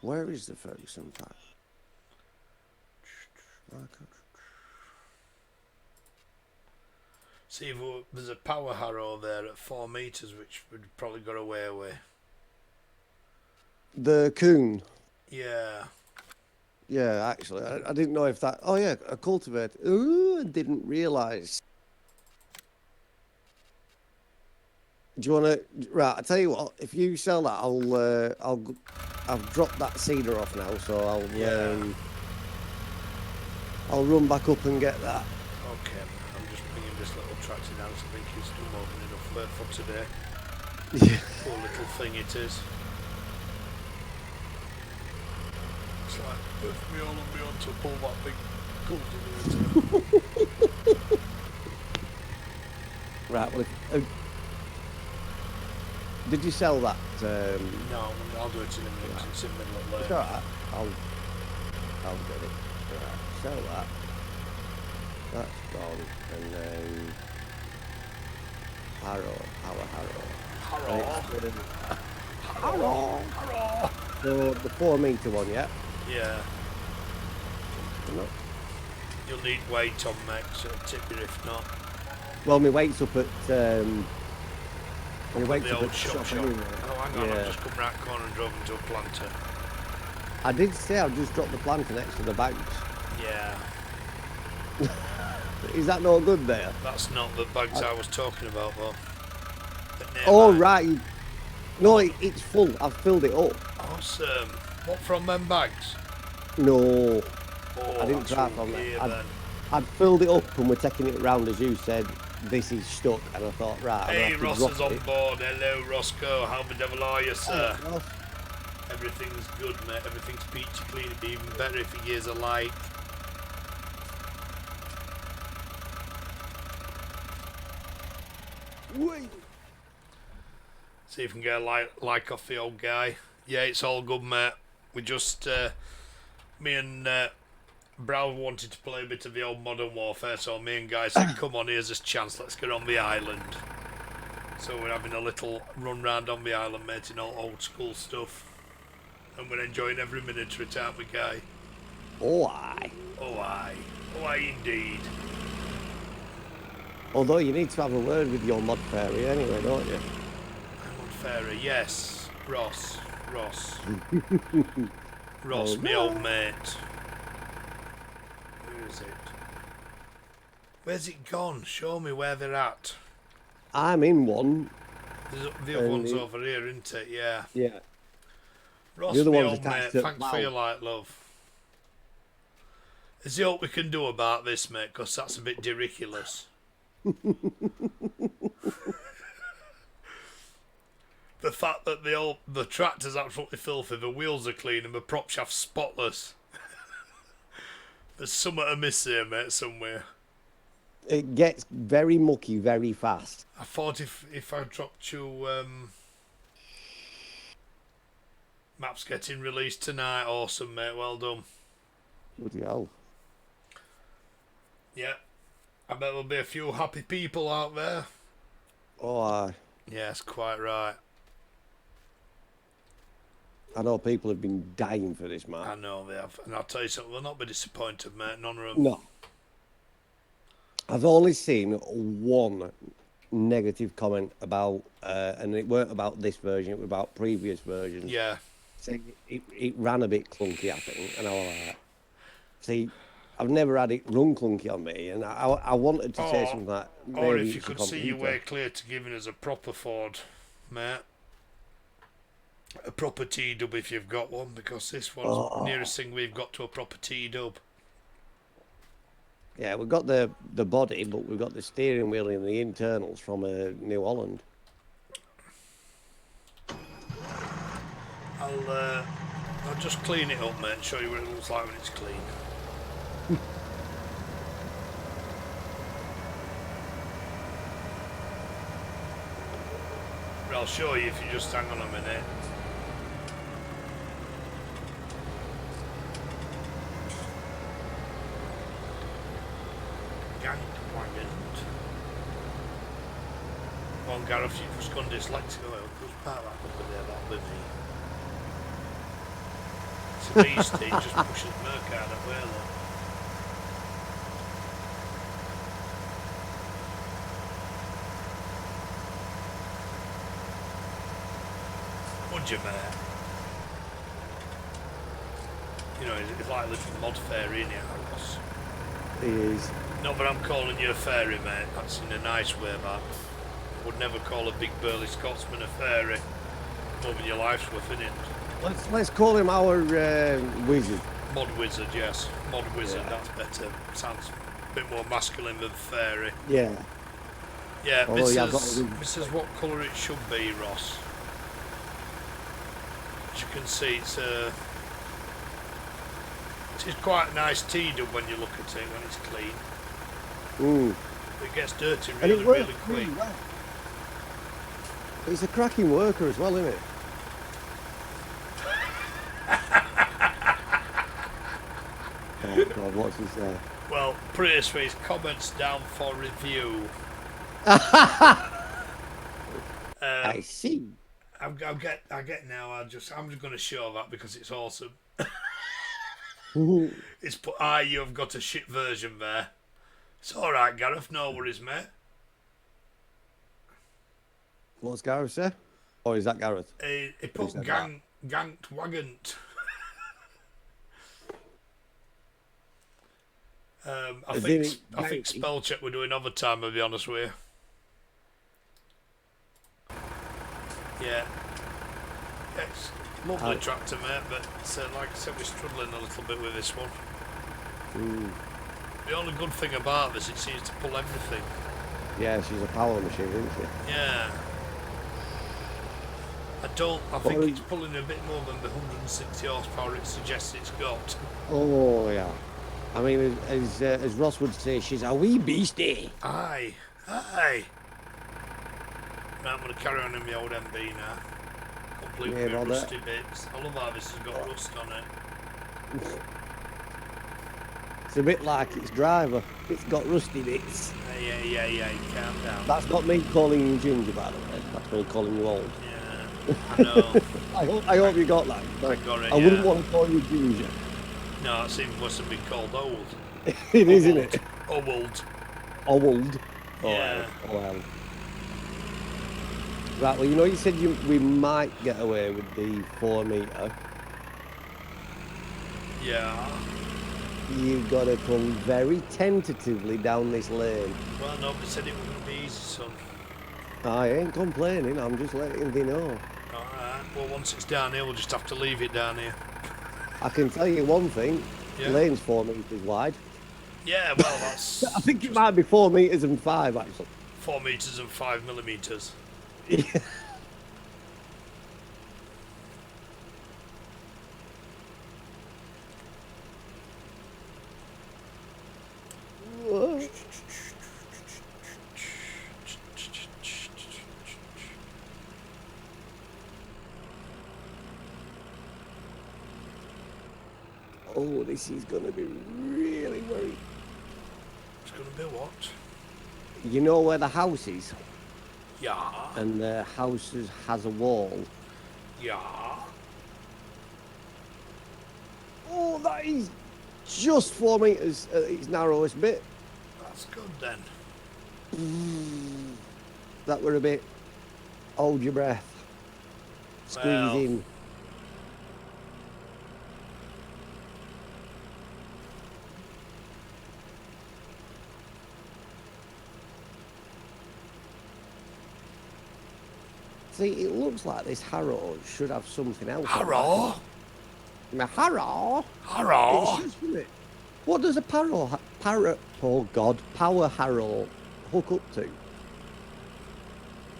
Where is the Ferguson pack? See, there's a power harrow there at 4 metres, which we'd probably got away with. The Coon. Yeah. Yeah, actually, I didn't know if that... Oh, yeah, a cultivator. Ooh, I didn't realise. Do you want to... Right, I'll tell you what. If you sell that, I've dropped that cedar off now, so I'll run back up and get that. Okay, I'm just bringing this little tractor down, so I think it's done more than enough work for today. Yeah. Poor little thing it is. It's like, with me all and me on to pull that big cultivator. Right, well, did you sell that? No, I'll do it in a minute, because it's in the middle of It's lane. alright. I'll get it. Right, sell that. That's gone. And then... Harrow. So, the 4 metre one, yeah? Yeah. No. You'll need weight on, Max, it'll tip you if not. Well, my weight's up at... my The weight's up old at shop. anyway. Oh, hang on, I've just come round the corner and drove into a planter. I did say I've just dropped the planter next to the bags. Yeah. Is that no good there? That's not the bags I was talking about, though. Oh, right. No, it's full. I've filled it up. Awesome. What from them bags? No. Oh, I didn't that's try from okay, that. then. I'd filled it up and we're taking it round, as you said. This is stuck, and I thought, right, Hey, I'm Ross drop is on it. board. Hello, Roscoe. How the devil are you, sir? Hey, Ross. Everything's good, mate. Everything's peachy clean. It'd be even better if you gears a like. Wait. See if we can get a like off the old guy. Yeah, it's all good, mate. We just, me and Brown wanted to play a bit of the old Modern Warfare, so me and Guy said, come on, here's a chance, let's get on the island. So we're having a little run round on the island, mate, in all old school stuff. And we're enjoying every minute of it, aren't we, Guy? Oh, aye. Oh, aye. Oh, aye, indeed. Although you need to have a word with your mod fairy anyway, don't you? Mod Fairy, yes. Ross. Ross, Oh, me no. old mate. Where is it? Where's it gone? Show me where they're at. I'm in one. The other one's over here, isn't it? Yeah. Yeah. Ross, The other me one's old mate, attached to thanks for your light, love. Is there what we can do about this, mate? Because that's a bit ridiculous. The fact that the tractor's absolutely filthy, the wheels are clean, and the prop shaft's spotless. There's something amiss here, mate, somewhere. It gets very mucky very fast. I thought if I dropped you Map's getting released tonight. Awesome, mate. Well done. Bloody hell. Yeah. I bet there'll be a few happy people out there. Oh, aye. Yes, quite right. I know people have been dying for this map. I know they have. And I'll tell you something, we'll not be disappointed, mate. None of them. No. I've only seen one negative comment about, and it weren't about this version, it was about previous versions. Yeah. Saying it ran a bit clunky, I think. And I was like, see, I've never had it run clunky on me, and I wanted to say something like, or maybe if you it's a could see your computer. way clear to giving us a proper Ford, mate. A proper T-dub if you've got one, because this one's nearest thing we've got to a proper T-dub. Yeah, we've got the body, but we've got the steering wheel and the internals from New Holland. I'll just clean it up, mate, and show you what it looks like when it's clean. I'll show you if you just hang on a minute. Gang wagon. Come on, Gareth, you've just gone dyslexic. Oh, who's part of that number there? That'll be me. It's a beast, it just pushes Merc out of where, look. Would you, mate? You know, it's like a little mod fairy in here, Ross. It is. No, but I'm calling you a fairy, mate. That's in a nice way, that. I would never call a big burly Scotsman a fairy. More than your life's worth, innit? Let's call him our wizard. Mod wizard, yes. Mod wizard, that's better. Sounds a bit more masculine than fairy. Yeah. Yeah, Although, yeah, this is what colour it should be, Ross. As you can see, it's quite a nice T-dub when you look at it, when it's clean. It gets dirty really, really quick. Really well. He's a cracking worker as well, isn't it? Oh God, what's he say? Well, put it this way, his comments down for review. I see. I get now. I'm just going to show that because it's awesome. It's put, you've got a shit version there. It's all right, Gareth. No worries, mate. What's Gareth say? Or is that Gareth? He put ganked wagant. I think spell check we're doing overtime, I'll be honest with you. Yeah. It's lovely tractor, mate, but like I said, we're struggling a little bit with this one. The only good thing about this, it seems to pull everything. Yeah, she's a power machine, isn't she? Yeah. I think it's pulling a bit more than the 160 horsepower it suggests it's got. Oh, yeah. I mean, as Ross would say, she's a wee beastie. Aye. Right, I'm going to carry on in my old MB now. Complete with rusty bits. I love how this has got rust on it. It's a bit like its driver. It's got rusty bits. Yeah, calm down. That's not me calling you ginger, by the way. That's me calling you old. Yeah, I know. I hope you got that. I got it, I wouldn't want to call you ginger. No, it's even worse than being called old. It is, isn't it? Old. Old. Yeah. Oh, well. Right, well, you know, you said we might get away with the 4 metre. Yeah. You've got to come very tentatively down this lane. Well, nobody said it was going to be easy, son. I ain't complaining, I'm just letting you know. Alright, well, once it's down here, we'll just have to leave it down here. I can tell you one thing, Yeah. lane's 4 metres wide. Yeah, well, that's... I think it might be 4 metres and 5, actually. 4 metres and 5 millimetres. Yeah. Oh, this is going to be really worried. It's going to be what? You know where the house is? Yeah. And the house has a wall. Yeah. Oh, that is just 4 meters at its narrowest bit. That's good then. That were a bit. Hold your breath. Squeeze Well, in. See, it looks like this Harrow should have something else. Harrow. My Harrow. Harrow. It should, shouldn't it? What does a oh God, power harrow hook up to?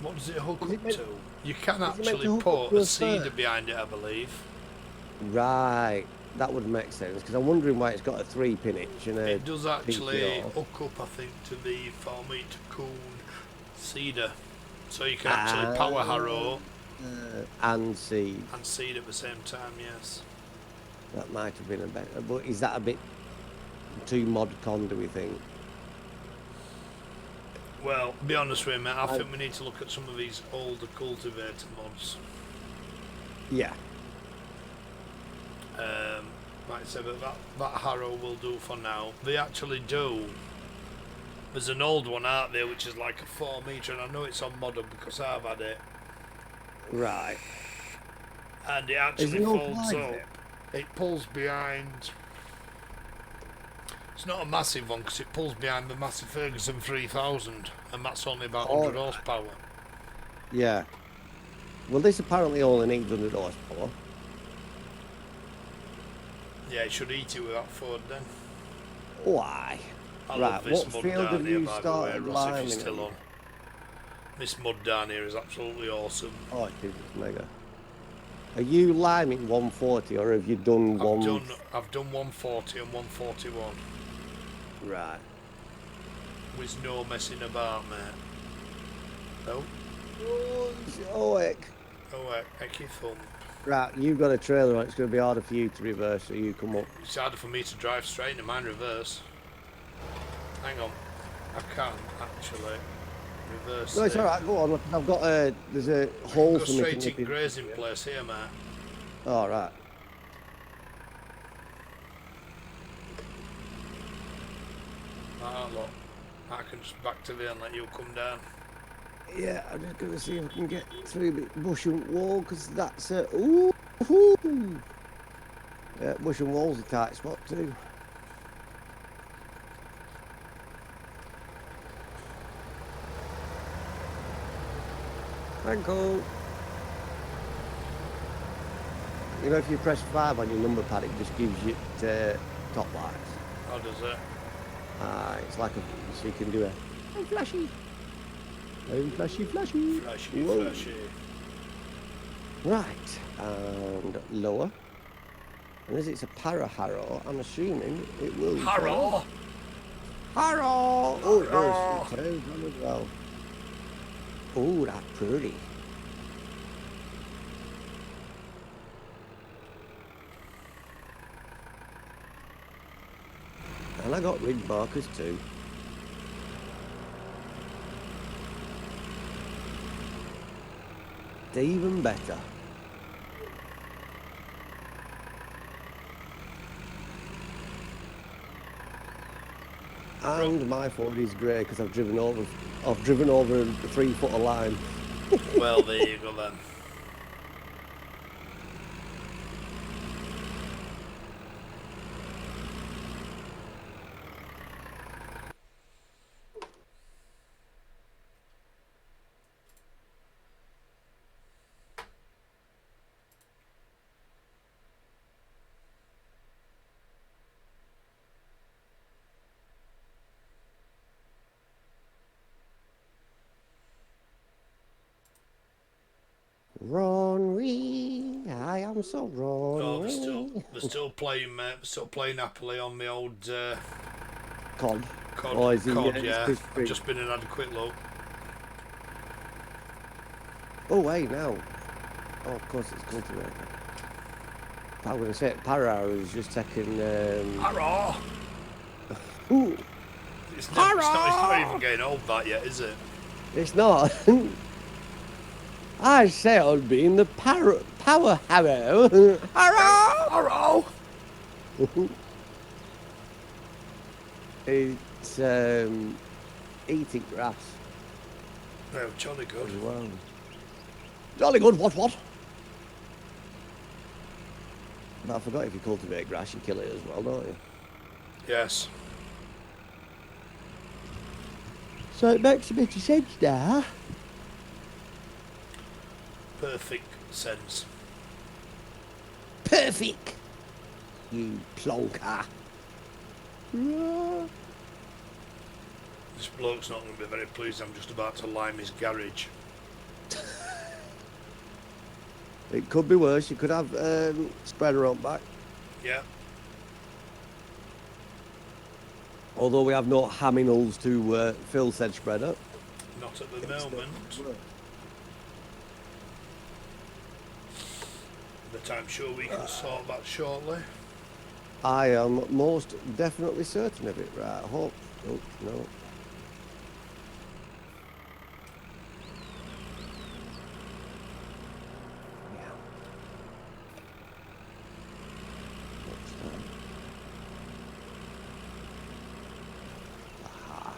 What does it hook Is it up meant- to? You can is it meant actually to hook up put to a a cedar fir? behind it, I believe. Right, that would make sense because I'm wondering why it's got a 3-pin hitch and a It does actually PTO. hook up, I think, to the 4-metre coon cedar. So you can actually power harrow And seed. and seed at the same time, yes. That might have been a better, but is that a bit too mod con? Do we think? Well, be honest with you, mate, I think we need to look at some of these older cultivator mods. Yeah. Like I said, but that harrow will do for now. They actually do. There's an old one out there which is like a 4-metre, and I know it's on modern because I've had it. Right. And it actually Is it all folds glides up. there? It pulls behind. It's not a massive one because it pulls behind the massive Ferguson 3000, and that's only about 100 horsepower. Yeah. Well, this apparently only needs 100 horsepower. Yeah, it should eat it with that Ford then. Why? I Right, love this what mud field down have here, you by the way, started Ross, if liming you're still in? on. This mud down here is absolutely awesome. Oh, it is. It's mega. Are you liming 140 or have you done one? I've done 140 and 141 Right. with no messing about, mate. No. Oh, heck. Oh, heck your thumb. Right, you've got a trailer on. It's going to be harder for you to reverse, so you come up. It's harder for me to drive straight into mine reverse. Hang on. I can actually reverse. No, it's all right. Go on. Look, I've got a. There's a hole Go for me straight to in grazing place here, mate. All right. Ah, look. I can just back to there and let you come down. Yeah, I'm just going to see if I can get through a bit bush and wall because that's a. Ooh, ooh. Yeah, bush and wall's a tight spot too. Franco. You know, if you press 5 on your number pad, it just gives you top lights. How does it? It's like a, so you can do a oh, flashy. Oh, flashy, flashy. Flashy, Whoa. flashy. Right, and lower. And as it's a para harrow, I'm assuming it will. Harrow! Harrow! Oh, it Harrow. does. It turns on as well. Oh, that's pretty. And I got ridge markers too. Even better. And my Ford is grey because I've driven over a 3-foot of line. Well, there you go then. Rory, I am so Rory. Oh, they're still playing, mate. They're still playing happily on the old COD. COD. Oh, is he, COD, it's yeah. Chris I've Free. just been and had a quick look. Oh, wait, now. Oh, of course it's cultivated. I was going to say, Para is just taking. Hurrah! Ooh, It's not even getting old that yet, is it? it's not. I sailed being the power harrow. Harrow! Hurrah! It's eating grass No, jolly good. as well. Jolly good, what? But I forgot if you cultivate grass, you kill it as well, don't you? Yes. So it makes a bit of sense now. Perfect sense. Perfect! You plonker. This bloke's not going to be very pleased. I'm just about to lime his garage. It could be worse. You could have spreader on back. Yeah. Although we have no haminals to fill said spreader. Not at the moment. But I'm sure we can sort that shortly. I am most definitely certain of it. Right, I hope. Oh, no. Yeah. What's that? Aha.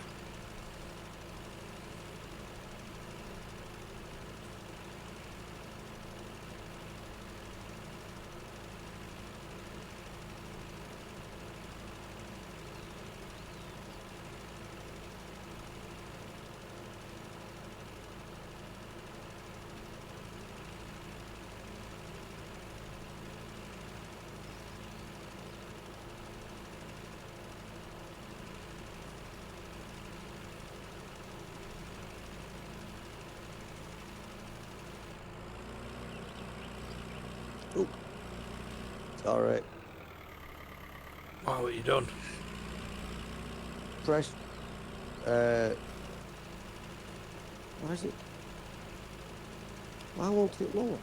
Oh, it's all right. Wow, what you done? Press. Why is it? Why won't it lower?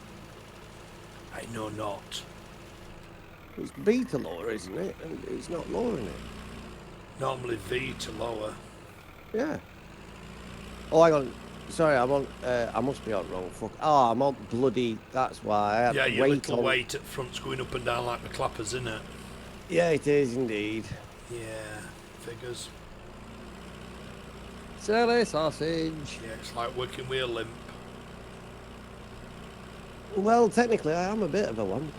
I know not. It's B to lower, isn't it? And it's not lowering it. Normally V to lower. Yeah. Oh, hang on. Sorry, I'm on. I must be on wrong. Fuck. Oh, I'm on bloody. That's why I had Yeah, your weight little on. weight at front's going up and down like the clappers, isn't it? Yeah, it is indeed. Yeah, figures. Silly sausage. Yeah, it's like working with a limp. Well, technically, I am a bit of a one.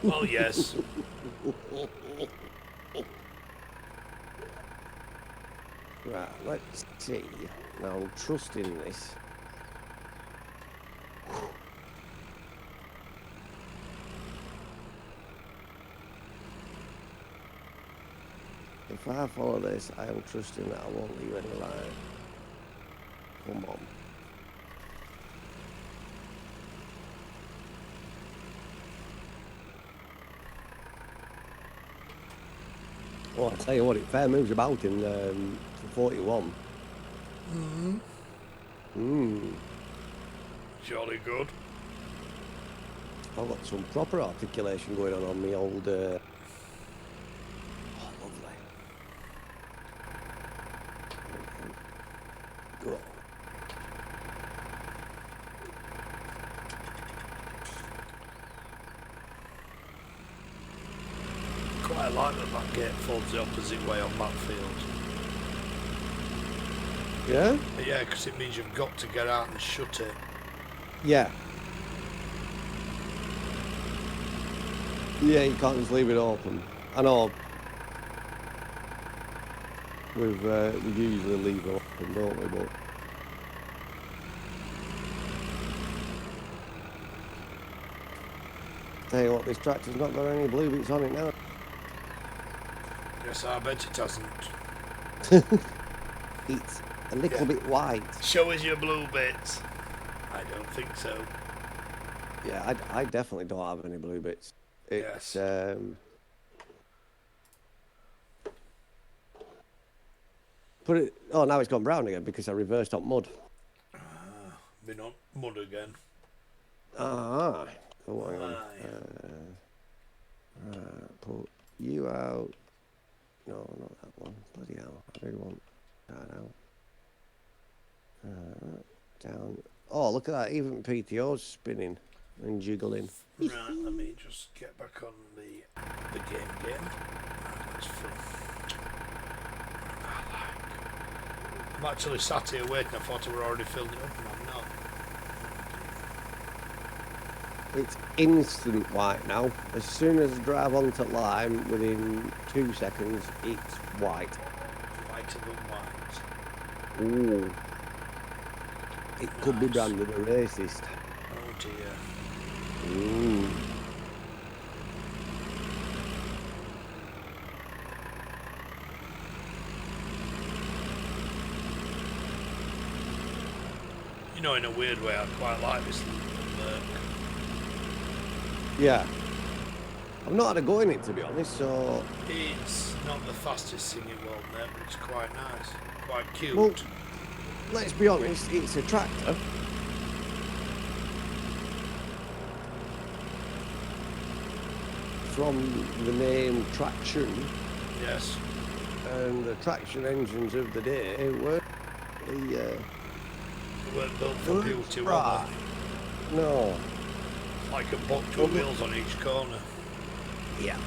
Well, yes. Right, let's see. Now, I'm trusting this. If I follow this, I am trusting that I won't leave any line. Come on. Well, I tell you what, it fair moves about in 41. Jolly good. I've got some proper articulation going on me old. Oh, lovely. Go. Quite like that gate folds the opposite way on that field. Yeah? Yeah, because it means you've got to get out and shut it. Yeah. Yeah, you can't just leave it open. I know. We usually leave it open, don't we? But tell you what, this tractor's not got any blue bits on it now. Yes, I bet it hasn't. It's a little bit white. Show us your blue bits. I don't think so. Yeah, I definitely don't have any blue bits. It's Yes. put it. Oh, now it's gone brown again because I reversed up mud. Been on mud again. Ah. Oh, hang on. Aye. Put you out. No, not that one. Bloody hell. I do want that out. Down. Oh, look at that. Even PTO's spinning and jiggling. Right, let me just get back on the game. Right, that's fun. I'm actually sat here waiting. I thought I were already filled it up, and I'm not. It's instant white now. As soon as I drive onto Lime, within 2 seconds, it's white. Whiter than white. Ooh. It could be Nice. branded a racist. Oh dear. Ooh. You know, in a weird way, I quite like this little Merc. Yeah. I've not had a go in it, to be honest, so... It's not the fastest thing in the world, mate, but it's quite nice. Quite cute. Well, let's be honest, it's a tractor. From the name traction, Yes. and the traction engines of the day were the... They weren't built for weren't beauty, were right. No. they? Like a box with wheels on each corner. Yeah.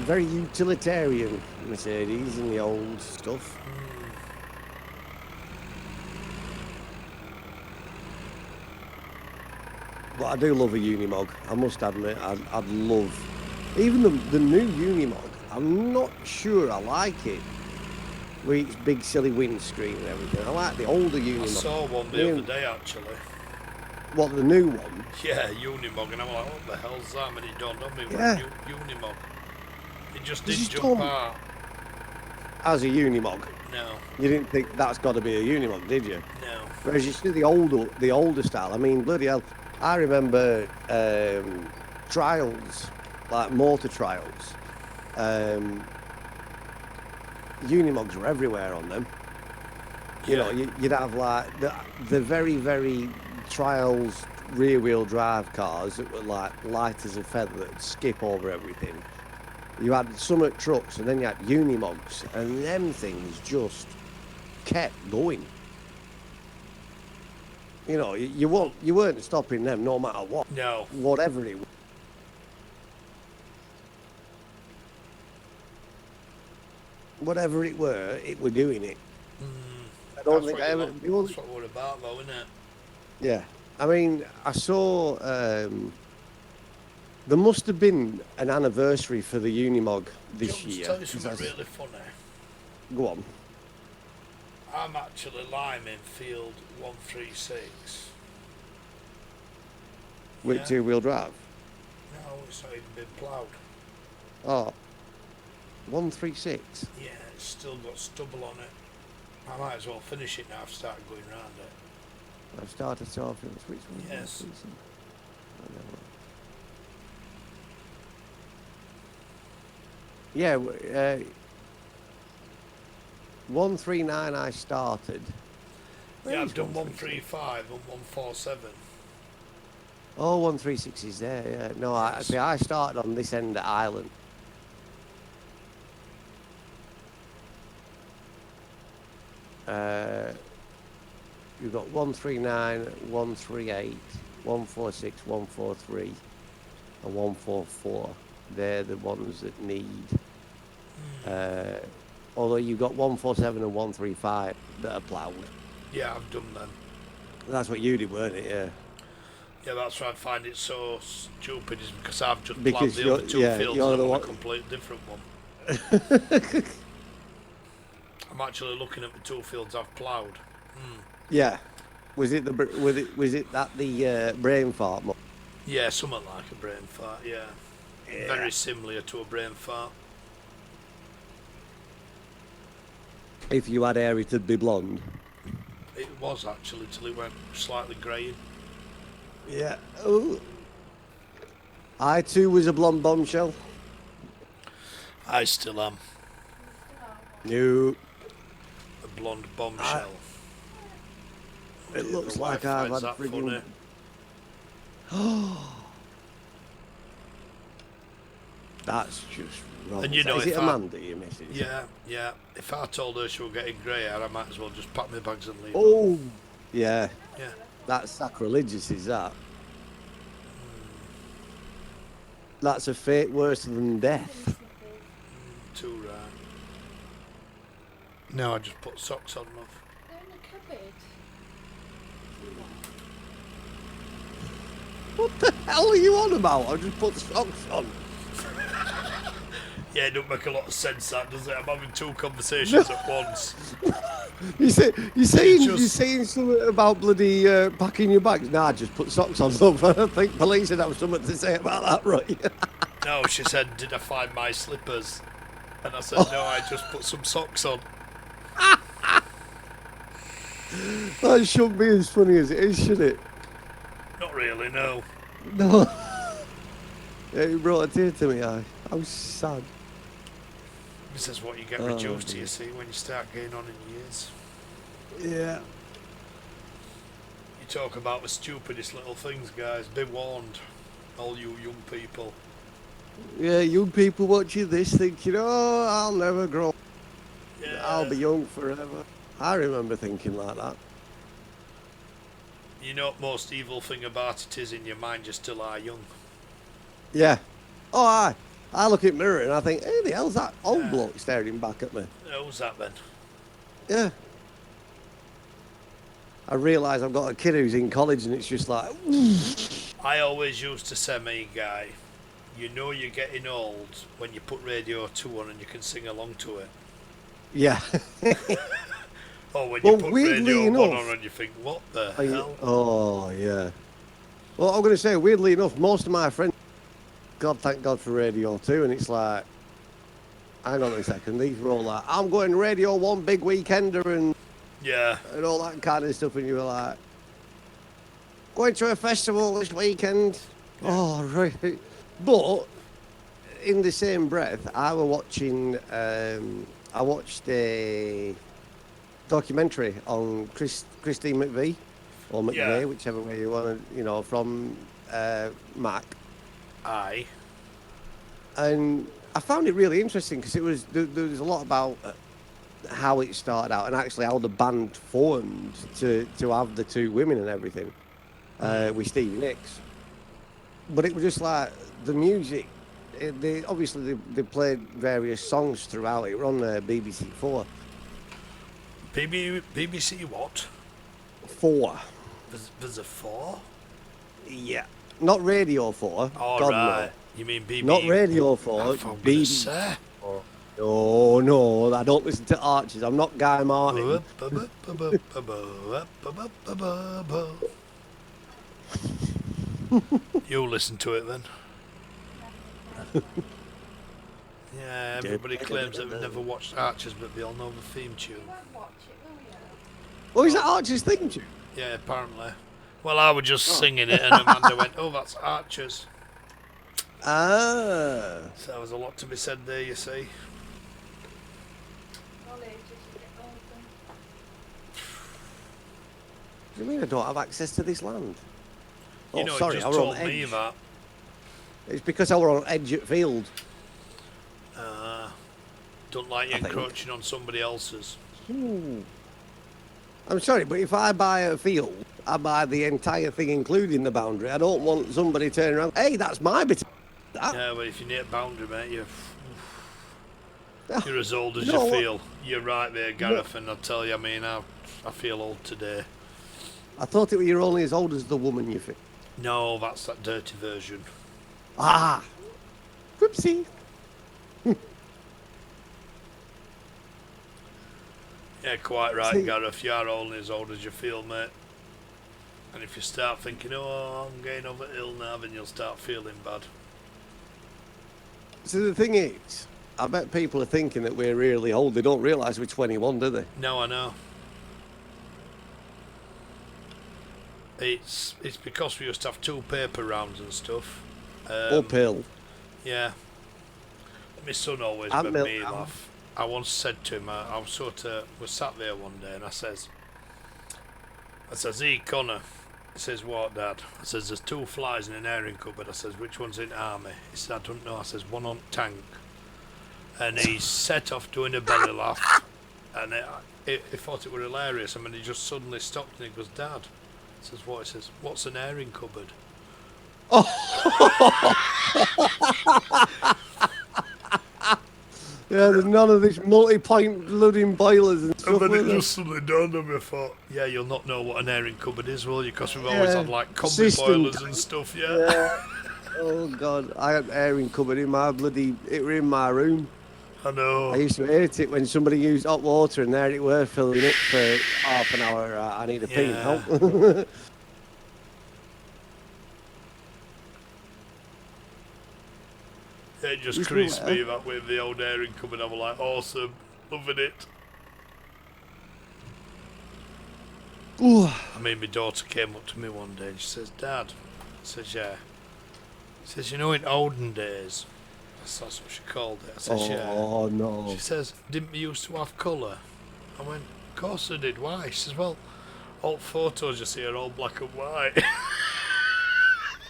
Very utilitarian Mercedes and the old stuff. But I do love a Unimog. I must admit, I'd love... Even the new Unimog, I'm not sure I like it. With its big silly windscreen and everything. I like the older Unimog. I saw one the other day, actually. What, the new one? Yeah, Unimog, and I'm like, what the hell's that? And it dawned on me, Yeah. Unimog. It just This didn't is jump Tom. out. As a Unimog. No, You didn't think that's got to be a Unimog, did you? no. Whereas you see the older style. I mean, bloody hell. I remember trials, like motor trials. Unimogs were everywhere on them. You know, you'd have like the very, very trials rear-wheel drive cars that were like light as a feather that would skip over everything. You had Summit trucks, and then you had Unimogs, and them things just kept going. You know, you weren't stopping them no matter what. No. Whatever it was. Whatever it were doing it. I don't think I ever... That's what we're about, though, isn't it? Yeah. I mean, I saw... there must have been an anniversary for the Unimog this Do you year. want me to tell you something really funny? Go on. I'm actually liming field 136. With Yeah. two-wheel drive. No, it's not even been ploughed. Oh. 136. Yeah, it's still got stubble on it. I might as well finish it now. I've started going round it. I've started talking. Which one? Yes. 136? I don't know. Yeah, 139 I started. Where Yeah, is I've done 136? 135 and 147. Oh, 136 is there, yeah. No, I started on this end at Ireland. You've got 139, 138, 146, 143, and 144. They're the ones that need. Although you've got 147 and 135 that are ploughed. Yeah, I've done them. That's what you did, weren't it? Yeah. Yeah, that's why I find it so stupid, is because I've just Because ploughed the other two fields you're and the I'm on one- a completely different one. I'm actually looking at the two fields I've ploughed. Yeah. Was it the brain fart? Yeah, something like a brain fart, yeah. Very similar to a brain fart. If you had hair, it'd be blonde. It was actually, till it went slightly greying. Yeah. Ooh. I too was a blonde bombshell. I still am No. a blonde bombshell. It Yeah, looks the like wife I've finds had that friggin'... funny. That's just wrong. And you know, is it if Amanda, your missus? yeah, yeah. If I told her she was getting grey hair, I might as well just pack my bags and leave. Oh, yeah. Yeah. That's sacrilegious, is that? That's a fate worse than death. Too right. No, I just put socks on, love. They're in the cupboard. What the hell are you on about? I just put socks on. Yeah, it don't make a lot of sense, that, does it? I'm having two conversations at once. You're just- saying something about bloody packing your bags? Nah, just put socks on. Love. I don't think police would have something to say about that, right? No, she said, did I find my slippers? And I said, no, I just put some socks on. That shouldn't be as funny as it is, should it? Not really, no. No. It brought a tear to me eye. I was sad. This is what you get reduced to, you see, when you start getting on in years. Yeah. You talk about the stupidest little things, guys. Be warned, all you young people. Yeah, young people watching this thinking, oh, I'll never grow. Yeah. I'll be young forever. I remember thinking like that. You know what most evil thing about it is, in your mind you still are young. Yeah. Oh, I look at the mirror and I think, who the hell's that old Yeah. bloke staring back at me? How's that then? Yeah. I realise I've got a kid who's in college and it's just like, I always used to say, me guy, you know you're getting old when you put Radio 2 on and you can sing along to it. yeah. Or when Well, you put weirdly Radio 1 enough- on and you think, what the hell? Oh, yeah. Well, I'm going to say, weirdly enough, most of my friends, God, thank God for Radio 2, and it's like, hang on a second, these were all like, I'm going to Radio 1 big weekender and Yeah. all that kind of stuff, and you were like, going to a festival this weekend. Oh, right. But in the same breath, I watched a documentary on Christine McVie, or McVeigh, Yeah. whichever way you want to, from Mac. Aye. And I found it really interesting because there was a lot about how it started out and actually how the band formed to have the two women and everything with Stevie Nicks. But it was just like the music. They played various songs throughout. It were on BBC 4. BBC what? 4. There's a 4? Yeah. Not Radio 4. All God, right. You mean BBC? no. Not Radio 4. I thought I was gonna BBC. say. No, I don't listen to Archers. I'm not Guy Martin. You listen to it then. Yeah, everybody claims that they've never watched Archers, but they all know the theme tune. You won't watch it, will you? Oh, is that Archers theme tune? Yeah, apparently. Well, I was just singing it, and Amanda went, "Oh, that's Archers." Ah. So there was a lot to be said there, you see. All ages, you get older. What do you mean I don't have access to this land? You Oh, know, sorry, it I just were on told me edge. that. It's because I were on edge at field. Don't like you I think. encroaching on somebody else's. I'm sorry, but if I buy a field, I buy the entire thing, including the boundary. I don't want somebody turning around, hey, that's my bit of that. Yeah, but if you need a boundary, mate, you're Ah, as old as you you know what? feel. You're right there, Gareth, and I'll tell you, I mean, I feel old today. I thought it you're only as old as the woman you fit. No, that's that dirty version. Ah! Whoopsie. Yeah, quite right, See- Gareth. You are only as old as you feel, mate. And if you start thinking, oh, I'm getting over ill now, then you'll start feeling bad. So the thing is, I bet people are thinking that we're really old. They don't realise we're 21, do they? No, I know. It's because we used to have 2 paper rounds and stuff. Or pill. Yeah. My son always And made milk me and- laugh. I once said to him, I was sat there one day, and I says, "Hey, Connor, He says, what, Dad? I says, there's 2 flies in an airing cupboard. I says, which one's in army? He said, I don't know. I says, one on tank. And he set off doing a belly laugh. And he thought it were hilarious. I mean, he just suddenly stopped and he goes, Dad. I says, what? He says, what's an airing cupboard? Yeah, there's none of this multi-point blooding boilers and stuff. And then it was just suddenly dawned on me. I thought, yeah, you'll not know what an airing cupboard is, will you? Because we've always had like combi System boilers tank. and stuff, Yeah. Oh God, I had an airing cupboard in my it were in my room. I know. I used to hate it when somebody used hot water and there it were filling it for half an hour. I need a pee now. It just Which creased one? me that with the old airing cupboard. I was like, awesome, loving it. Ooh. I mean, my daughter came up to me one day and she says, Dad, I says, yeah. She says, you know, in olden days, that's what she called it. I says, yeah. Oh no. She says, didn't we used to have colour? I went, of course I did. Why? She says, well, all photos you see are all black and white.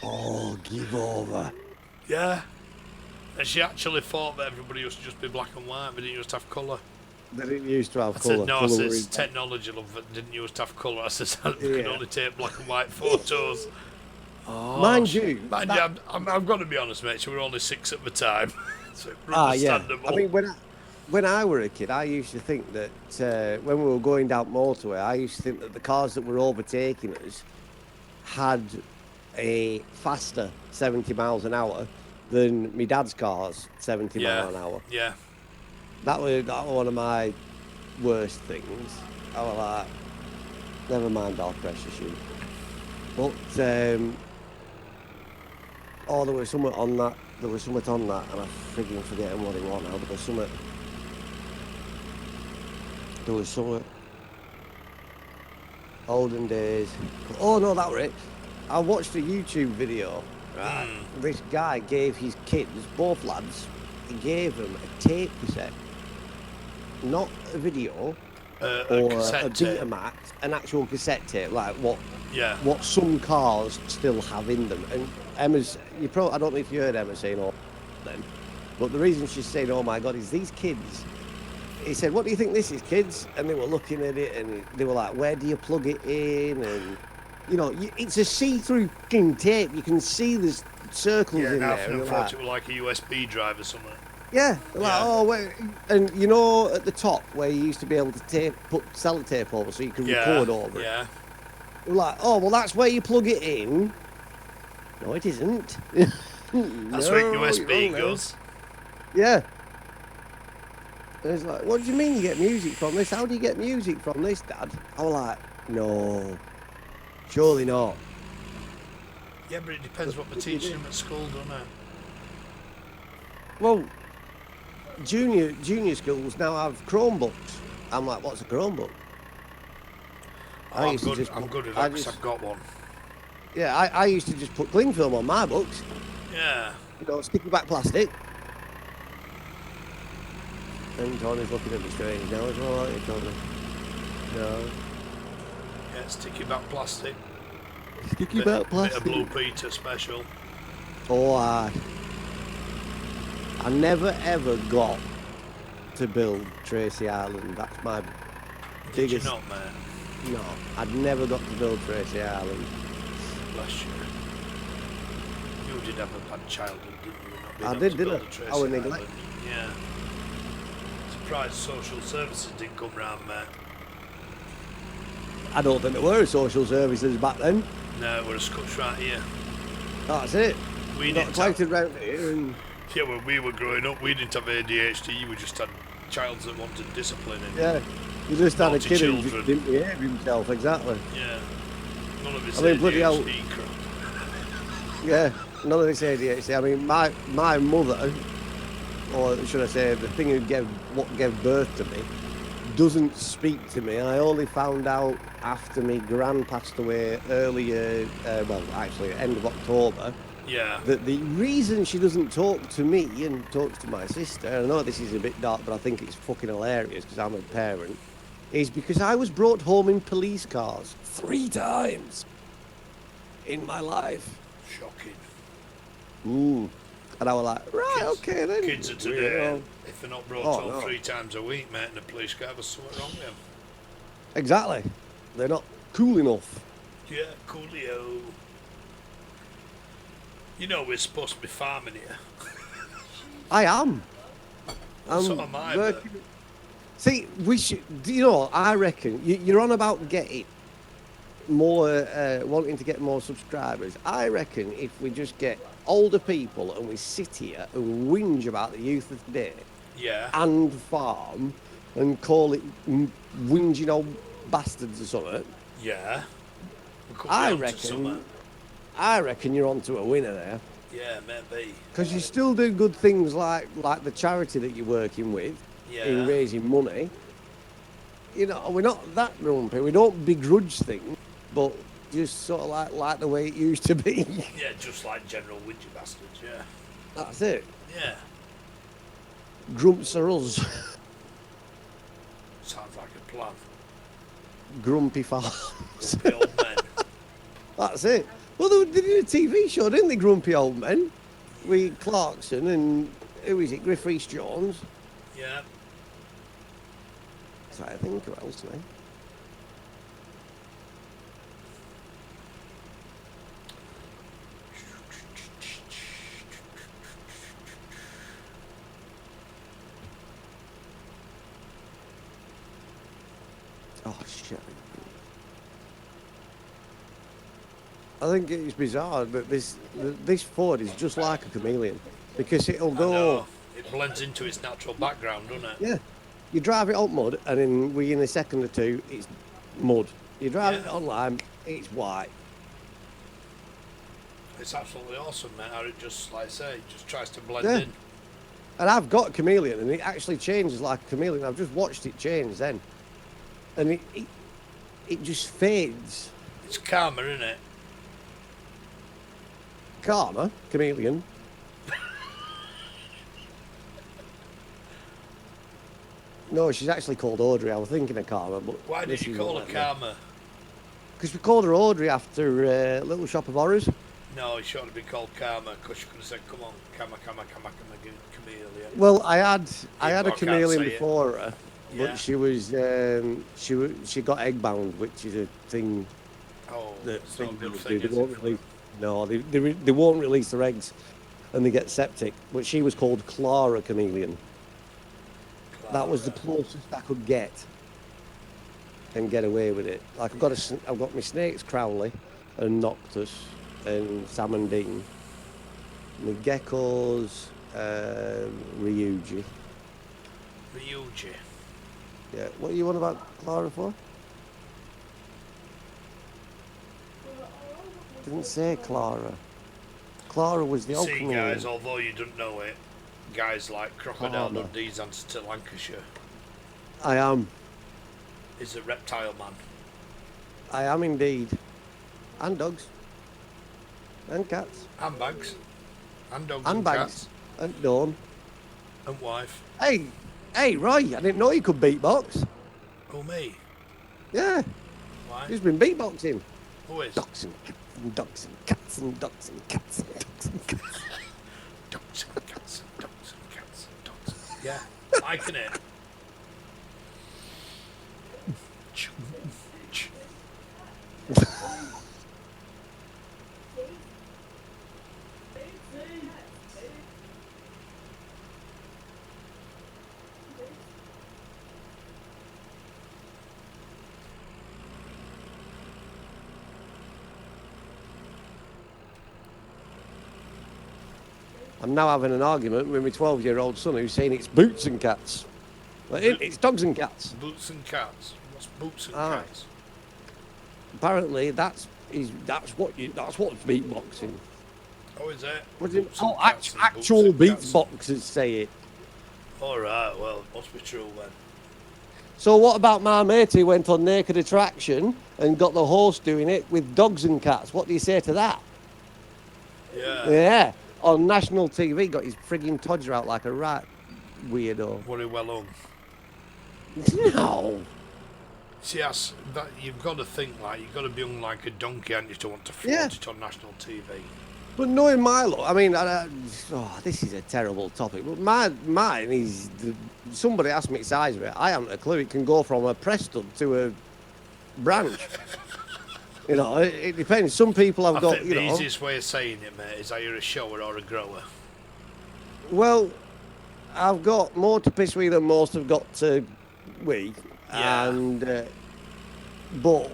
Oh, give over. Yeah. And she actually thought that everybody used to just be black and white, but didn't used to have colour. They didn't used to have I colour. said, no, I Colour says, was- technology, love, that didn't used to have colour. I says, we can Yeah. only take black and white photos. Oh, Mind you, Mind that- you, I've got to be honest, mate, so we were only 6 at the time. So Ah, yeah. understandable. I mean, when I were a kid, I used to think that when we were going down motorway, I used to think that the cars that were overtaking us had a faster 70 miles an hour than my dad's cars 70 miles an hour. Yeah. That was one of my worst things. I was like, never mind our pressure shoot. But oh, there was something on that. There was something on that, and I'm frigging forgetting what it was now. There was something. There was something. Olden days. Oh no, that was it. I watched a YouTube video. Right. This guy gave his kids, both lads, he gave them a tape cassette, not a video A or cassette a tape. Betamax, an actual cassette tape, like what Yeah. what some cars still have in them. And Emma's, I don't know if you heard Emma saying all then, but the reason she's saying, oh my God, is these kids, he said, what do you think this is, kids? And they were looking at it and they were like, where do you plug it in? And, you know, it's a see-through fucking tape. You can see there's circles Yeah, in now there. I And thought you're it was like a USB drive or something. yeah, they're like, Yeah. oh, wait. And you know, at the top where you used to be able to put sellotape over so you can Yeah. record over it. Yeah. We're like, oh, well, that's where you plug it in. No, it isn't. That's where USB goes. Yeah. And it's like, what do you mean you get music from this? How do you get music from this, Dad? I was like, no, surely not. Yeah, but it depends what we're teaching them at school, doesn't it? Well, junior schools now have Chromebooks. I'm like, what's a Chromebook? Oh, used to just I'm put- good at I that 'cause just- I've got one. Yeah, I used to just put cling film on my books. Yeah. You know, sticky back plastic. And Tony's looking at me strange now as well, aren't you, Tony? No. Yeah, sticky back plastic. Sticky back Bit plastic. of Blue Peter special. Oh, I never ever got to build Tracy Island. That's my Did you biggest. not, mate? No, I'd never got to build Tracy Island. Bless you. You did have a bad childhood, didn't you? Not being I able did, to didn't build I? a Tracy I was Island. neglected. Yeah. Surprised social services didn't come round, mate. I don't think there were social services back then. No, we're a Scotch right here. That's it. We We got didn't have, collected round here and yeah, when we were growing up, we didn't have ADHD. We just had childs that wanted discipline. And, yeah, you just had a Naughty kid who children. just didn't behave himself, exactly. Yeah. None of this I mean, bloody hell. ADHD crap. Yeah, none of this ADHD. I mean, my mother, or should I say, the thing what gave birth to me, doesn't speak to me. I only found out after my gran passed away earlier, well, actually, end of October, Yeah. that the reason she doesn't talk to me and talks to my sister, and I know this is a bit dark, but I think it's fucking hilarious because I'm a parent, is because I was brought home in police cars 3 times. in my life. Shocking. And I was like, right, okay then. Kids of You today, know. if they're not brought Oh, home no. 3 times a week, mate, in the police car, there's something wrong with them. Exactly. They're not cool enough. Yeah, coolio. You know we're supposed to be farming here. I am. Well, so am I, but See, we should. You know, I reckon you're on about getting more, wanting to get more subscribers. I reckon if we just get older people and we sit here and whinge about the youth of today yeah. and farm and call it whinging old bastards or something, Yeah. We could be I onto reckon. something. I reckon you're onto a winner there. Yeah, maybe. Because you still do good things like the charity that you're working with in Yeah. raising money. You know, we're not that grumpy. We don't begrudge things, but just sort of like the way it used to be. Yeah, just like general whingy bastards, yeah. That's it. Yeah. Grumps are us. Sounds like a plan. Grumpy farms. The old men. That's it. Well, they did a TV show, didn't they, Grumpy Old Men? With Clarkson and, who is it, Griff Rhys-Jones? Yeah. So I think who else, man? Oh, shit. I think it's bizarre that this Ford is just like a chameleon because it'll I go. know. It blends into its natural background, doesn't it? Yeah, you drive it on mud, and then within a second or two, it's mud. You drive Yeah. it on lime, it's white. It's absolutely awesome, mate. How it just, like I say, it just tries to blend Yeah. in. And I've got a chameleon, and it actually changes like a chameleon. I've just watched it change then, and it just fades. It's karma, isn't it? Karma, chameleon. No, she's actually called Audrey. I was thinking of Karma, but Why did you call her karma? Because we called her Audrey after Little Shop of Horrors. No, it should have been called karma because you could have said, come on, karma, chameleon. Well, I had a I can't chameleon say it. before her, Yeah. but she got egg bound, which is a thing Oh, that it's not a good they thing, is won't it? release. No, they won't release their eggs, and they get septic. But she was called Clara Chameleon. That was the closest I could get and get away with it. Like I've got my snakes Crowley and Noctus and Salmon Dean. My geckos Ryuji. Ryuji. Yeah. What are you on about Clara for? Didn't say Clara. Clara was the old See, chameleon. guys, although you don't know it, guys like Crocodile Karma. Dundee's answer to Lancashire I am. is a reptile man. I am indeed. And dogs. And cats. And bags. And dogs And and bags. cats. And Dawn. And wife. Hey, Roy, I didn't know you could beatbox. Oh, me. Yeah, Why? he's been beatboxing. Who is? Dogs and cats and dogs and cats and dogs and cats and dogs and cats. Dogs and cats and dogs and cats and dogs. Yeah, liking it. I'm now having an argument with my 12-year-old son who's saying it's boots and cats. Well, it's dogs and cats. Boots and cats. What's boots and Ah. cats? Apparently, that's what's beatboxing. Oh, is it? What do you, Boots and oh, cats and actual boots and cats. beatboxers say it. All right, well, it must be true then. So what about my mate who went on Naked Attraction and got the host doing it with dogs and cats? What do you say to that? Yeah. Yeah. On national TV, got his frigging todger out like a rat weirdo. Very well hung. No. See, that you've got to think like you've got to be hung like a donkey, haven't you, to want to Yeah. flaunt it on national TV. But knowing my luck, I mean, this is a terrible topic. But mine is somebody asked me the size of it. I haven't a clue. It can go from a press stud to a branch. You know, it depends. Some people have I got, think you the know. easiest way of saying it, mate, is either a shower or a grower. Well, I've got more to piss with than most have got to wee. Yeah. And but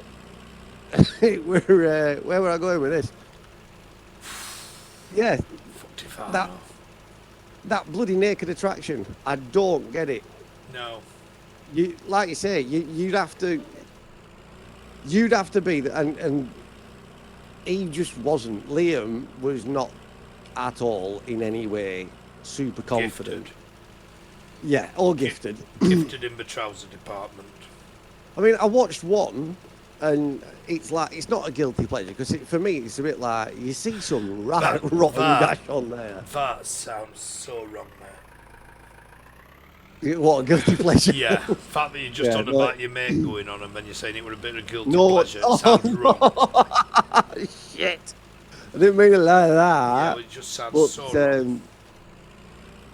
where were I going with this? Yeah, 45. that bloody naked attraction. I don't get it. No. You like you say, you'd have to be and he just wasn't. Liam was not at all in any way super confident. Gifted. Yeah, or gifted. Gifted in the trouser department. I mean, I watched one, and it's like it's not a guilty pleasure because for me it's a bit like you see some rotten dash on there. That sounds so wrong, mate. What a guilty pleasure! Yeah, the fact that you're just on about your mate going on and then you're saying it was a bit of a guilty pleasure sounds wrong. Shit! I didn't mean it like that. Yeah, it just sounds so wrong.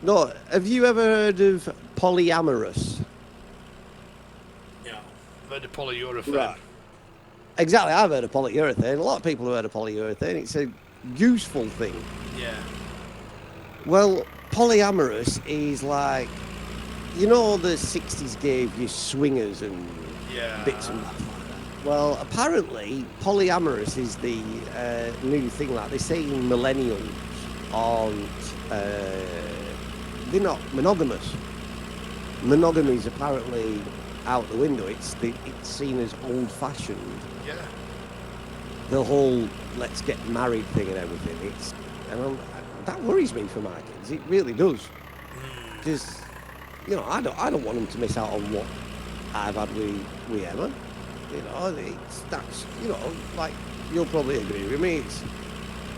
No, have you ever heard of polyamorous? Yeah, I've heard of polyurethane. Right. Exactly, I've heard of polyurethane. A lot of people have heard of polyurethane. It's a useful thing. Yeah. Well, polyamorous is like, you know, the 60s gave you swingers and bits and that. Well, apparently, polyamorous is the new thing. Like they say, millennials aren't, they're not monogamous. Monogamy is apparently out the window. It's seen as old-fashioned. Yeah. The whole let's get married thing and everything. That worries me for my kids. It really does. Because, you know, I don't want them to miss out on what I've had with Emma. You know, that's you know, like you'll probably agree with me.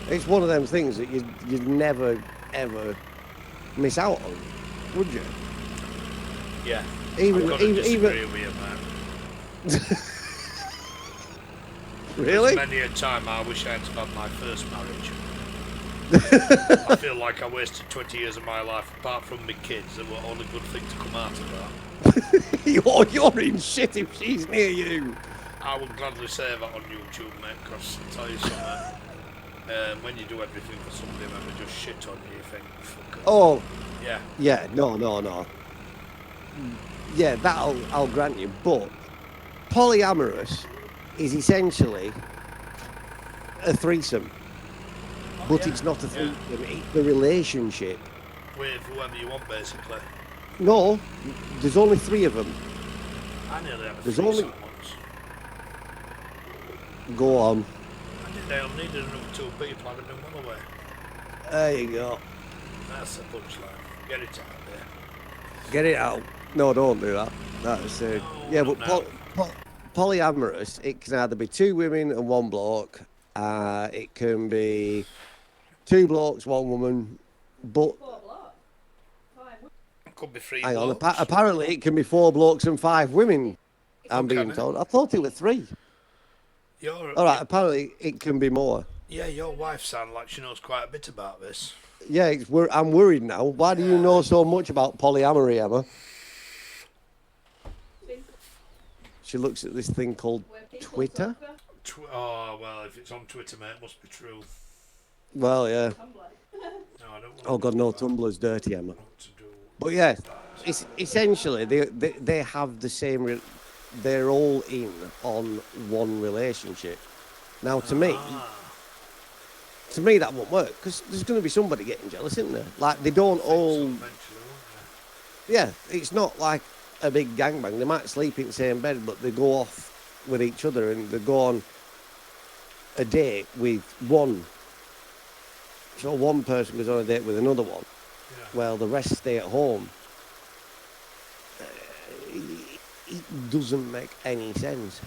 It's one of them things that you'd never ever miss out on, would you? Yeah. Even I've got to disagree with you, man. Really? Many a time I wish I had had my first marriage. I feel like I wasted 20 years of my life, apart from my kids, that were only good things to come out of that. You're in shit if she's near you. I would gladly say that on YouTube, mate, because I'll tell you something. When you do everything for somebody and they just shit on you, you think, fuck it. Oh. Yeah. Yeah, no. Yeah, that I'll grant you, but polyamorous is essentially a threesome. But it's not a threesome, it's the relationship. With whoever you want, basically. No, there's only 3 of them. I nearly had a There's threesome only- once. Go on. I needed another 2 people, I'd have been well away. There you go. That's the punchline. Get it out there. Get it out. No, don't do that. That's yeah, but not polyamorous, it can either be 2 women and 1 bloke. It can be 2 blokes, 1 woman. But It could be 3 hang on, blokes. apparently it can be 4 blokes and 5 women. I'm Okay, being mate. told. I thought it was 3. All right, apparently it can be more. Yeah, your wife sounds like she knows quite a bit about this. Yeah, I'm worried now. Why do you know so much about polyamory, Emma? She looks at this thing called Twitter. Oh, well, if it's on Twitter, mate, it must be true. Well, yeah. No, I don't want Oh God, no, Tumblr's dirty, Emma. to do. But yeah, it's essentially they have the same. They're all in on one relationship. Now, to me that won't work because there's going to be somebody getting jealous, isn't there? Like they don't all. Eventually, won't Yeah, it's not like a big gangbang. They might sleep in the same bed, but they go off with each other and they go on a date with one. So one person goes on a date with another one. Yeah. Well, the rest stay at home. It doesn't make any sense.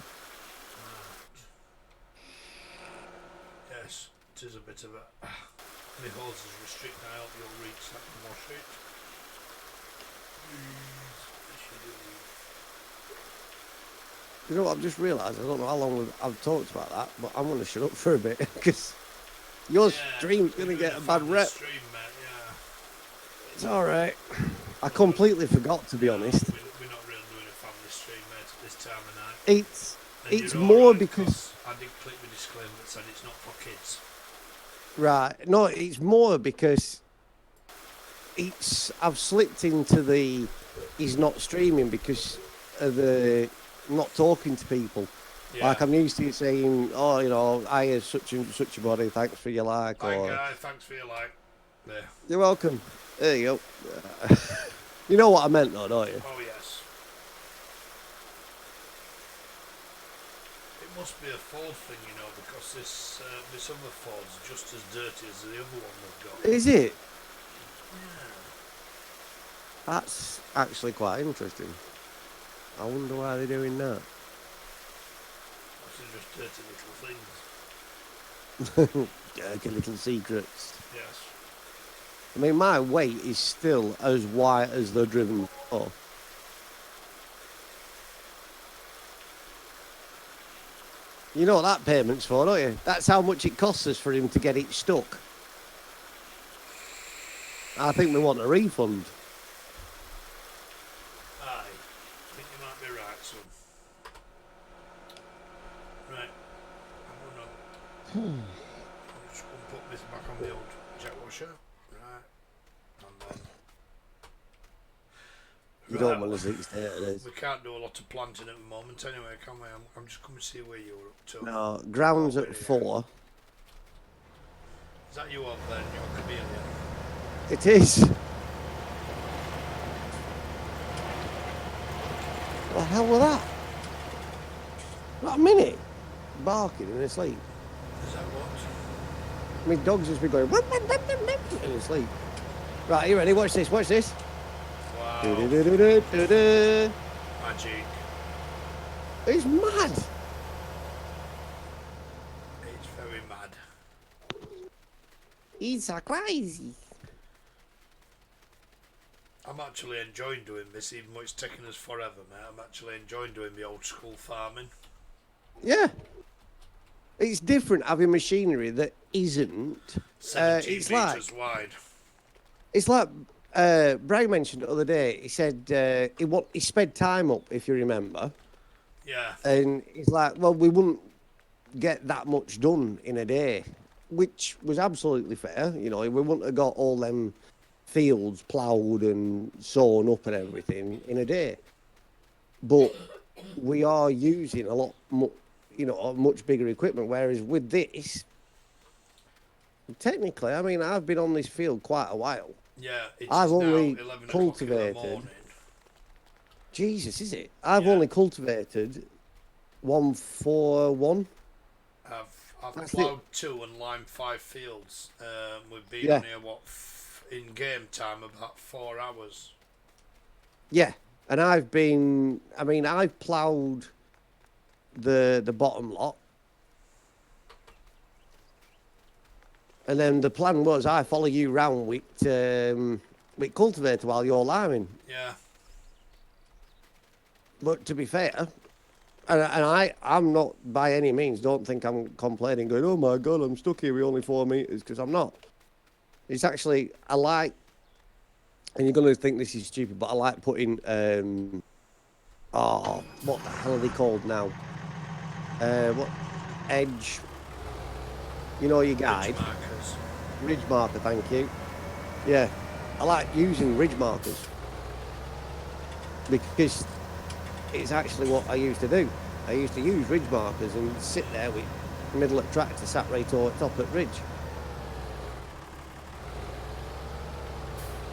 Yes, it is a bit of a. My hose is restricted. I hope you'll reach that and wash it. Please. Yes, you do. You know what? I've just realised. I don't know how long I've talked about that, but I'm going to shut up for a bit because your stream's going to we're doing get a bad family rep. Stream, mate, yeah. It's all right. I completely forgot, to be honest. We're not really doing a family stream, mate, at this time of night. It's And you're more alright, because I did click the disclaimer that said it's not for kids. right. No, it's more because I've slipped into the he's not streaming because of the not talking to people. Yeah. Like I'm used to you saying, oh, you know, I is such and such a body, thanks for your like. Hi, Or guy, thanks for your like. There. you're welcome. There you go. You know what I meant though, don't you? Oh, yes. It must be a Ford thing, you know, because this other Ford's just as dirty as the other one we've got. Is it? Yeah. That's actually quite interesting. I wonder why they're doing that. Those are just dirty little things. Dirty little secrets. Yes. I mean, my weight is still as white as the driven car. You know what that payment's for, don't you? That's how much it costs us for him to get it stuck. I think we want a refund. Aye. I think you might be right, son. Right. I'm just going to put this back on the old jet washer. Right. And then... You don't want to see it there, it is. We can't do a lot of planting at the moment anyway, can we? I'm just coming to see where you're up to. No, ground's at 4. Is that you up there in your chameleon? It is. What the hell was that? Not a minute. Barking in his sleep. Is that what? I mean, dogs just be going in his sleep. Right, you ready? Watch this, watch this. Wow. Do-do-do-do-do-do. Magic. It's mad. It's very mad. It's so crazy. I'm actually enjoying doing this, even though it's taken us forever, mate. I'm actually enjoying doing the old school farming. Yeah. It's different having machinery that isn't. 17 It's metres like, wide. it's like Brian mentioned the other day. He said he sped time up, if you remember. Yeah. And he's like, well, we wouldn't get that much done in a day, which was absolutely fair. You know, we wouldn't have got all them fields ploughed and sown up and everything in a day. But we are using a lot more, you know, much bigger equipment. Whereas with this, technically, I mean, I've been on this field quite a while. Yeah, it's I've now only 11 o'clock in the cultivated. morning. Jesus, is it? I've Yeah. only cultivated 141. I've That's ploughed 2 and limed 5 fields. We've been Yeah. on here, in game time, about 4 hours. Yeah, and I've ploughed the bottom lot. And then the plan was I follow you round with cultivator while you're liming. Yeah. But to be fair, and I'm not by any means, don't think I'm complaining, going, oh my God, I'm stuck here with only 4 meters, because I'm not. It's actually, I like, and you're going to think this is stupid, but I like putting, what the hell are they called now? What, edge, you know, your guide. Ridge markers. Ridge marker, thank you. Yeah, I like using ridge markers because it's actually what I used to do. I used to use ridge markers and sit there with middle of tractor sat right on top at ridge.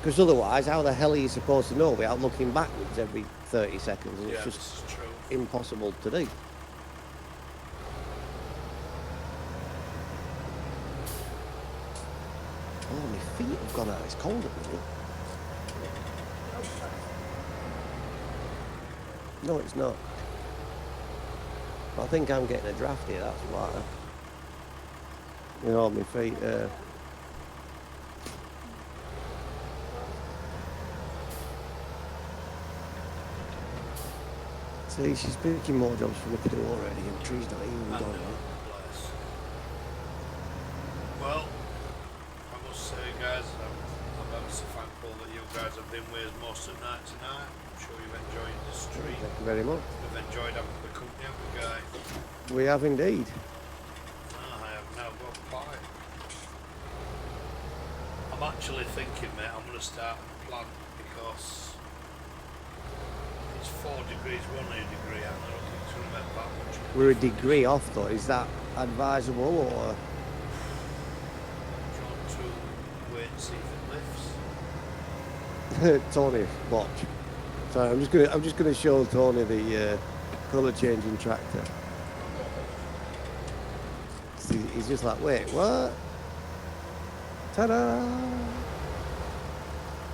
Because otherwise, how the hell are you supposed to know without looking backwards every 30 seconds? And Yeah, it's this just is true. impossible to do. Oh, my feet have gone out. It's cold at the minute. No, it's not. I think I'm getting a draft here, that's why. You know, my feet, See, she's picking more jobs for me to do already, and the tree's not even I done know, yet. bless. Well, I must say, guys, I'm ever so thankful that you guys have been with us most of the night tonight. I'm sure you've enjoyed the stream. Thank you very much. We've enjoyed having the company of the guy. We have indeed. I have now got a pipe. I'm actually thinking, mate, I'm going to start and plant because it's 4 degrees, we're only a degree out, and I don't think it's going to make that much. We're a degree off though. Is that advisable or? Do you want to wait and see if it lifts? Tony, watch. Sorry, I'm just gonna show Tony the colour changing tractor. See, he's just like, wait, what? Ta-da!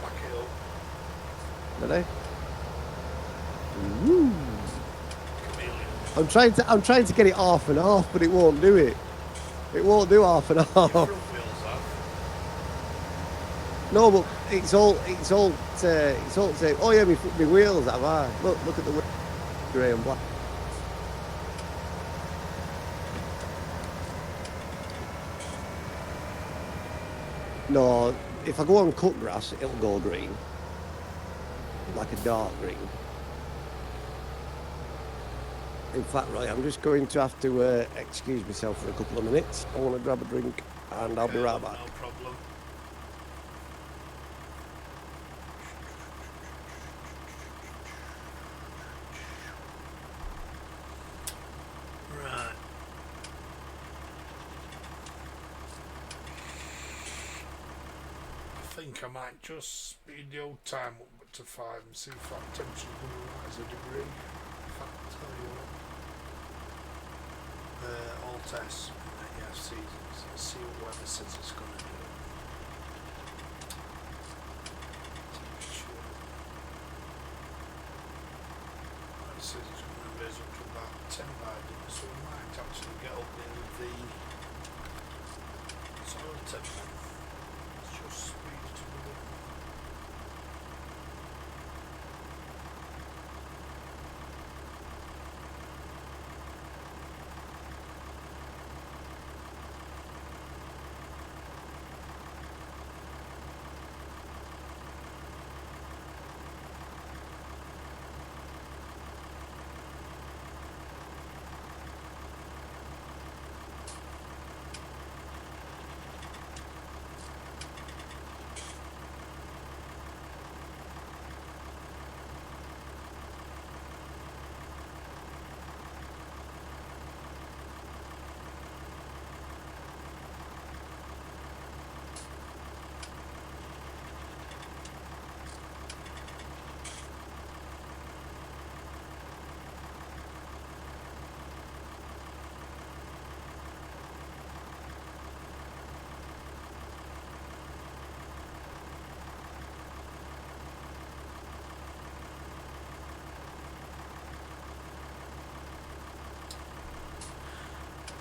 Back it up. Ready? Woo! Chameleon. I'm trying to get it half and half, but it won't do it. It won't do half and Your half. front wheels have. No, but it's all oh yeah, my wheels have I. Look at the grey and black. No, if I go on cut grass, it'll go green, like a dark green. In fact, right, I'm just going to have to excuse myself for a couple of minutes. I want to grab a drink, and I'll be right back. No problem. Right. I think I might just speed the old time up to 5 and see if that temperature's going to rise a degree. In fact, I'll tell you what. All tests, yeah, seasons. Let's see what weather says it's going to do. Temperature. It says it's going to raise up to about 10 by dinner, so we might actually get up there with the soil temperature. Let's just speed it up a bit more.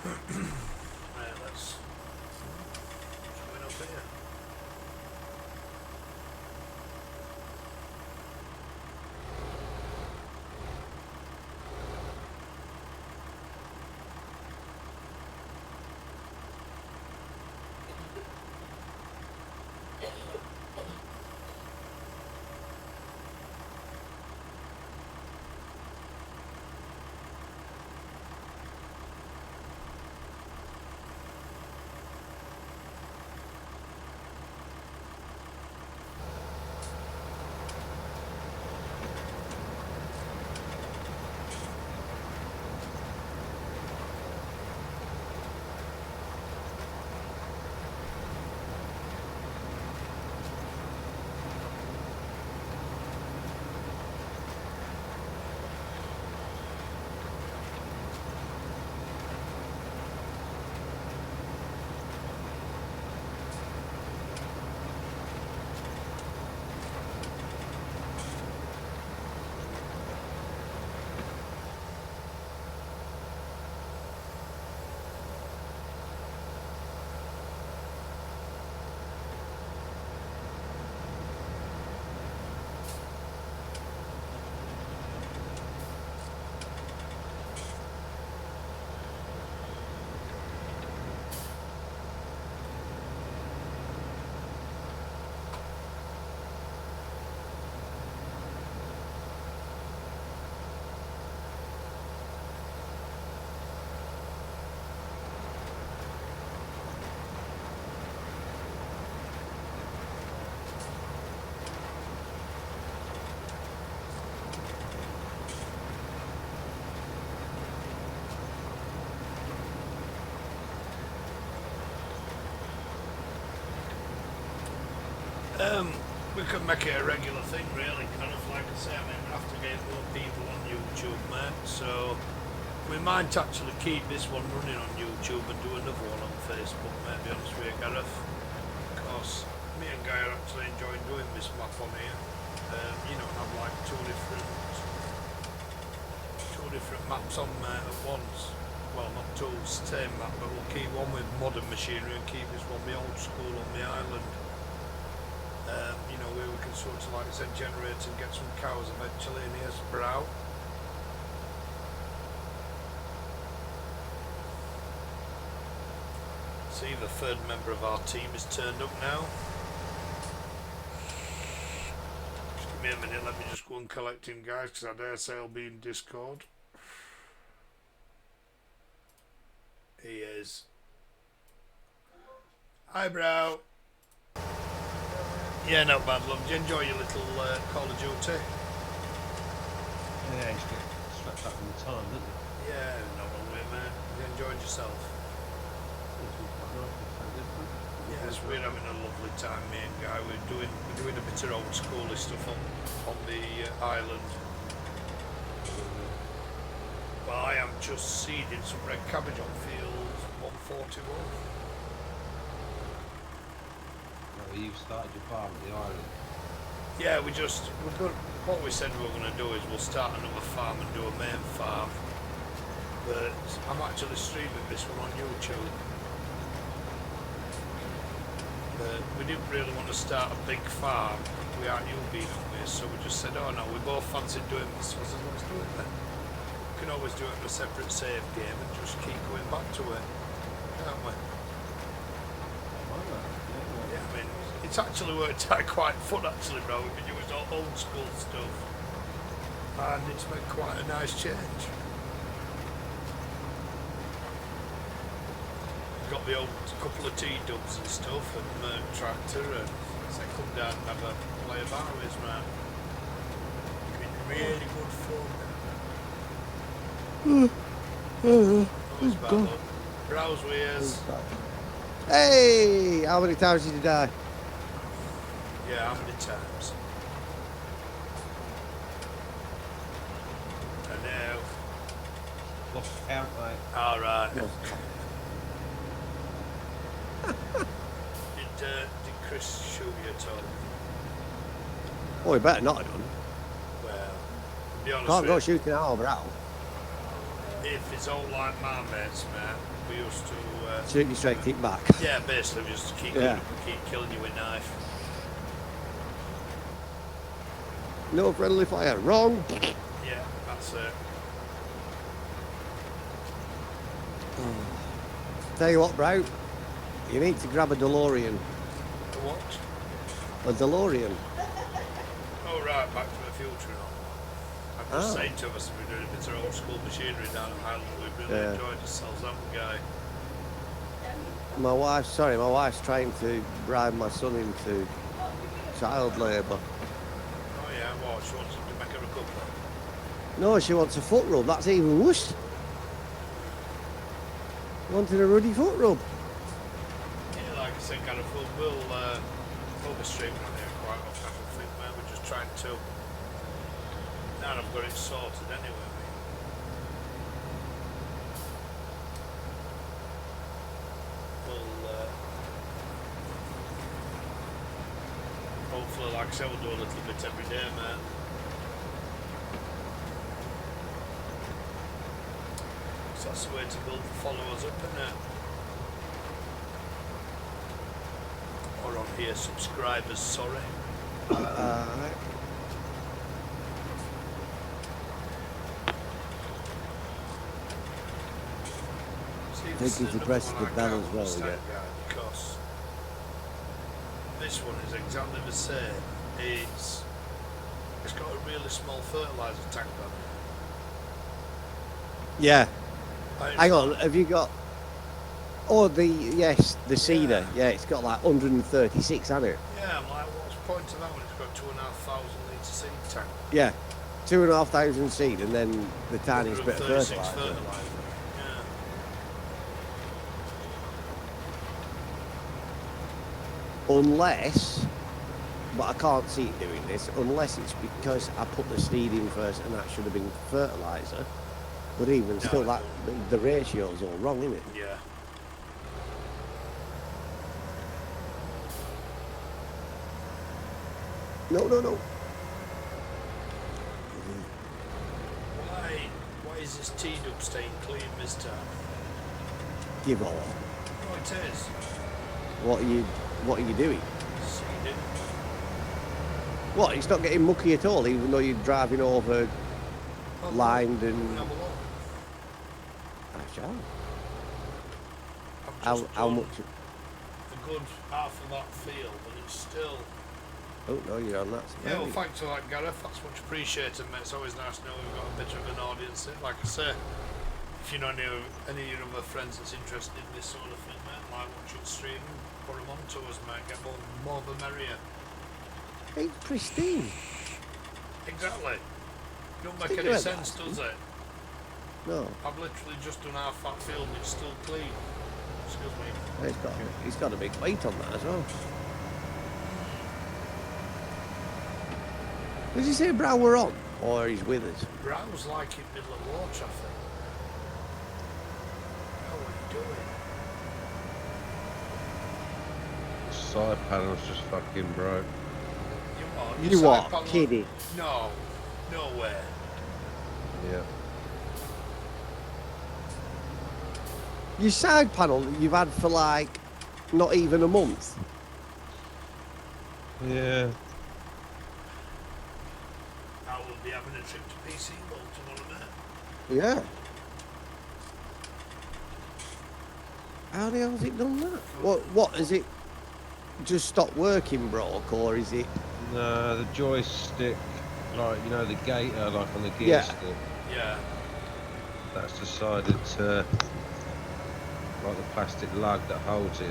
Right, let's join up here. We could make it a regular thing, really. Kind of like I say, I mean, we have to get more people on YouTube, mate. So we might actually keep this one running on YouTube and do another one on Facebook, mate. Be honest with you, Gareth. Because me and Guy are actually enjoying doing this map on here. You know, have like two different maps on there at once. Well, not two, same map, but we'll keep one with modern machinery and keep this one the old school on the island. You know, where we can sort of, like I said, generate and get some cows eventually, and here's Brow. See, the third member of our team is turned up now. Just give me a minute, let me just go and collect him, guys, because I dare say I'll be in Discord. He is. Hi, Brow. Yeah, not bad, love. Do you enjoy your little Call of Duty? Yeah, he's got swept up in the time, doesn't he? Yeah, no wrong with it, man. You enjoyed yourself? Yes, we're having a lovely time, me and Guy. We're doing a bit of old schooly stuff on the island. Well, I am just seeding some red cabbage on field 141. You've started your farm at the island. Yeah, what we said we were going to do is we'll start another farm and do a main farm. But I'm actually streaming this one on YouTube. But we didn't really want to start a big farm without you being on this, so we just said, oh no, we both fancied doing this, so I said, let's do it then. We can always do it in a separate save game and just keep going back to it, can't we? Yeah, I mean, it's actually worked out quite fun actually, bro. We can use all old school stuff and it's made quite a nice change. We've got the old couple of T-dubs and stuff and tractor, and so come down and have a play about with, man. It's been really good fun. Always bad luck. Browse with. Hey, how many times did you die? Yeah, how many times? I know. Lost count, mate. Alright. Did Chris shoot you at all? Oh, he better not have done. Well, to be honest Can't go with you, shooting out over out. if it's all like my mates, man, we used to... Shoot you straight, kick back. yeah, basically, we used to keep killing you with knife. No friendly fire. Wrong. Yeah, that's it. Tell you what, bro. You need to grab a DeLorean. A what? A DeLorean. Oh, right, Back to the Future and all that. I'm just saying to us, we're doing a bit of old school machinery down in Ireland. We've really enjoyed ourselves, haven't we, Guy? My wife's trying to bribe my son into child labour. Oh, yeah, what? She wants him to make a recovery. No, she wants a foot rub. That's even worse. Wanted a ruddy foot rub. Yeah, like I said, kind of, we'll be streaming on here quite often, I think, man. We're just trying to... Now I've got it sorted anyway, hopefully, like I said, we'll do a little bit every day, man. So that's the way to build followers up, isn't it? Or on here, subscribers, sorry. I think you press the bell as well again. Because this one is exactly the same. It's got a really small fertiliser tank on it. Yeah. Hang on, have you got... Oh, the Cedar. Yeah, it's got like 136, hasn't it? Yeah, I'm like, what's the point of that when it's got 2,500 litre seed tank? Yeah. 2,500 seed and then the tiniest bit of 136 fertiliser. Yeah. Unless but I can't see it doing this unless it's because I put the seed in first and that should have been fertiliser. But even still, it that the ratio's all wrong, isn't it? Yeah. No, no, no. Why is this T-dub staying clean this time? Give off. Oh, it is. What are you doing? Seed it. What? It's not getting mucky at all, even though you're driving over Oh, lined look, and. have a look. I shall. I've How just how done much? a good half of that field, and it's still. Oh no, you're on that. Yeah, well, thanks for that, Gareth. That's much appreciated, mate. It's always nice to know we've got a bit of an audience. Like I say, if you know any of your other friends that's interested in this sort of thing, mate, like watching stream, put them on to us, mate. Get more the merrier. It's pristine. Exactly. Don't make Think any about sense, that. does it? No, I've literally just done half that field and it's still clean. Excuse me. it's got a big weight on that as well. Did you say Brown were on, or he's with us? Brown's like in middle of war traffic. How are you doing? The side panel's just fucking broke. You are kidding. No, no way. Yeah. Your side panel that you've had for like not even a month. Yeah. I will be having a trip to PC World tomorrow night. Yeah. How the hell has it done that? What is it? Just stopped working, broke, or is it? No, the joystick, like, you know, the gator, like on the gear Yeah. stick, Yeah. that's decided to, like the plastic lug that holds it,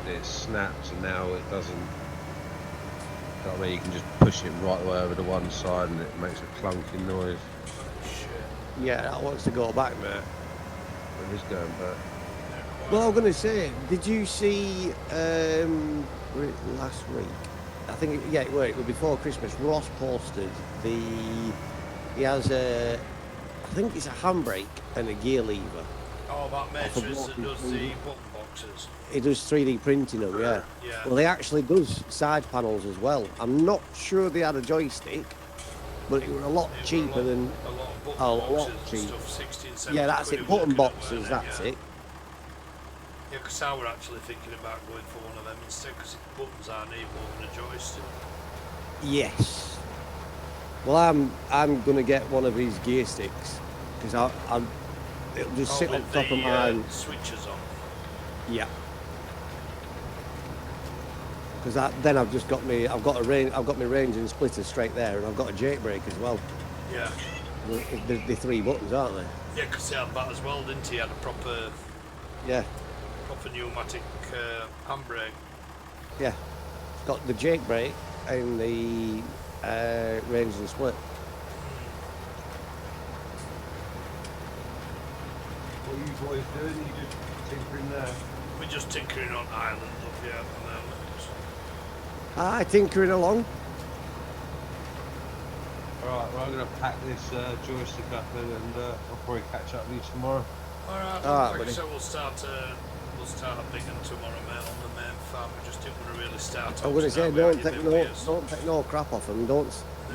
it snaps and now it doesn't, you know what I mean, you can just push it right the way over to one side and it makes a clunking noise. Oh, shit. Yeah, that wants to go back, mate. It is going back. Well, I'm going to say, did you see last week? I think, it was before Christmas. Ross posted he has I think it's a handbrake and a gear lever. Oh, that matrix that does the 3D. button boxes. He does 3D printing them, yeah. Yeah. Well, he actually does side panels as well. I'm not sure they had a joystick, but it were a lot They cheaper were than. a lot of button a lot boxes and cheap. stuff, 60 and 70 Yeah, that's quid it. a Button week, boxes, weren't that's yeah. it. Yeah, because I were actually thinking about going for one of them instead, because buttons I need more than a joystick. Yes. Well, I'm gonna get one of his gear sticks because it'll just sit on with top the of mine. switches on. Yeah. Because then I've got my range and splitter straight there, and I've got a Jake brake as well. Yeah. The three buttons, aren't they? Yeah, because he had that as well, didn't he? He had a proper Yeah. pneumatic handbrake. Yeah. Got the Jake brake and the range and split. What are you boys doing? You just tinkering there? We're just tinkering on Ireland up here at the moment. Aye, tinkering along. Alright, well I'm going to pack this joystick up and I'll probably catch up with you tomorrow. Alright, Alright, like buddy. I said, we'll start a big one tomorrow, mate, on the main farm. We just didn't want to really start I'm gonna off say now, don't we take had no your beers. don't take no crap off them. They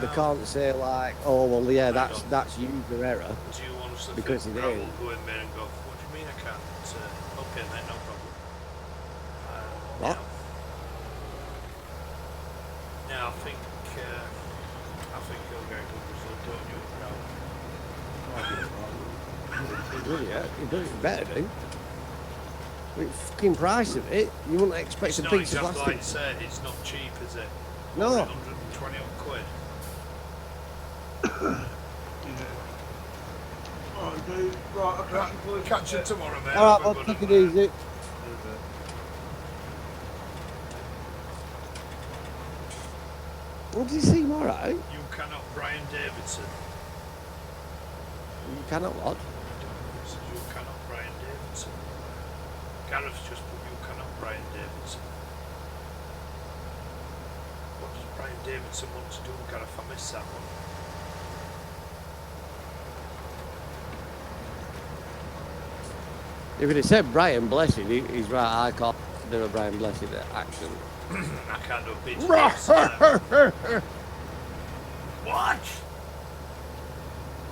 No. can't say like, oh well, yeah, I that's don't. user error. Do you honestly Because think it Brad is. will go in there and go, what do you mean I can't? Okay, mate, no problem. What? Yeah, I think he'll get a good result, don't you, Brad? Yeah, you do it better, do. The fucking price of it, you wouldn't expect It's a not piece of exactly like plastic. you say, it's not cheap, is it? No. 120 odd quid. Alright dude, right, I'll catch you boys. Catch you tomorrow, mate. Alright, Have a well, good take one, it mate. easy. What did you see, alright? You cannot Brian Davidson. You cannot what? It says you cannot Brian Davidson. Gareth's just put you cannot Brian Davidson. What does Brian Davidson wants to do Gareth. I missed that one. If it had said Brian Blessed, he's right. I can't do a Brian Blessed accent. I can't do a bit. What?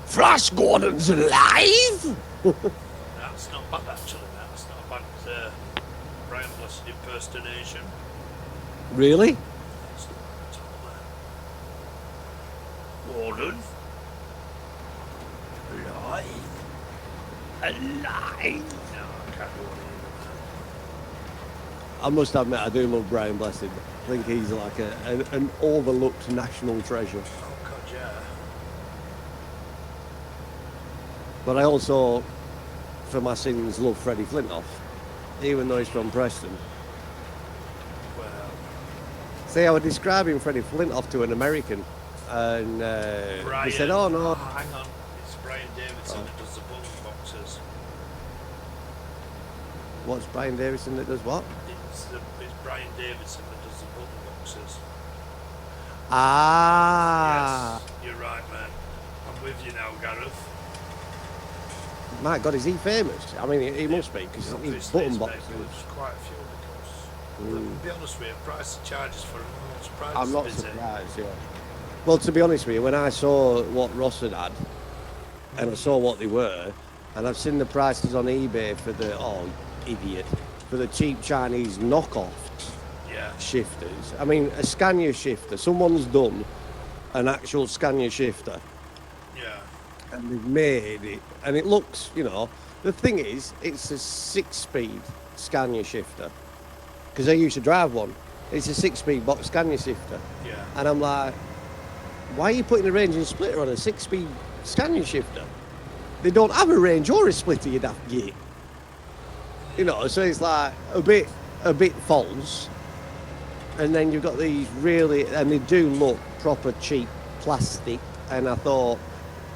Flash Gordon's alive? That's not bad actually. That's not a bad Brian Blessed impersonation. Really? That's not bad at all, Gordon. Alive? No, I can't do any I must admit, I do love Brian Blessed. I think he's like an overlooked national treasure. Oh God, yeah. But I also, for my sins, love Freddie Flintoff, even though he's from Preston. Well, See, I was describing Freddie Flintoff to an American, and Brian. he said, "Oh no." Hang on. It's Brian Davidson that does the button boxes. What's Brian Davidson that does what? It's Brian Davidson that does the button boxes. Ah. Yes, you're right, man. I'm with you now, Gareth. My God, is he famous? I mean, he must be, because he's Obviously, button it's boxes. maybe there's quite a few because, to be honest with you, price of charges for them, I'm not surprised. I'm not busy. surprised, yeah. Well, to be honest with you, when I saw what Ross had and I saw what they were, and I've seen the prices on eBay for the, oh, idiot, for the cheap Chinese knockoffs Yeah. shifters. I mean, a Scania shifter, someone's done an actual Scania shifter, Yeah. and they've made it, and it looks, you know, the thing is, it's a 6-speed Scania shifter, because I used to drive one. It's a 6-speed box Scania shifter, Yeah. and I'm like, why are you putting a range and splitter on a 6-speed Scania shifter? They don't have a range or a splitter you'd have to get. You know, so it's like a bit false. And then you've got these really, and they do look proper cheap plastic. And I thought,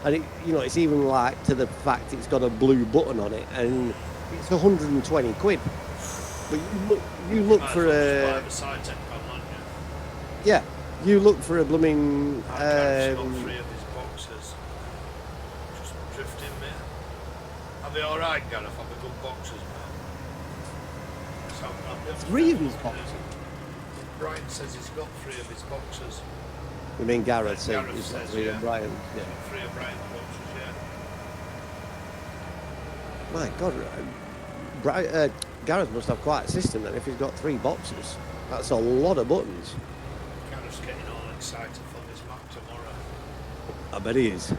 and it, you know, it's even like to the fact it's got a blue button on it, and it's 120 quid. But you look Might for as well a, just buy him a side-tech panel, aren't you? yeah, you look for a blooming. I've got 3 of his boxes. Just drifting, mate. Are they alright, Gareth? Are they good boxes, mate? So I'll be able to 3 of get his one. boxes. Brian says he's got 3 of his boxes. I mean, Gareth said, Gareth he's got says, 3 yeah. of Brian. Yeah. 3 of Brian's boxes, yeah. My God, Gareth must have quite a system then if he's got 3 boxes. That's a lot of buttons. Gareth's getting all excited for this map tomorrow. I bet he is.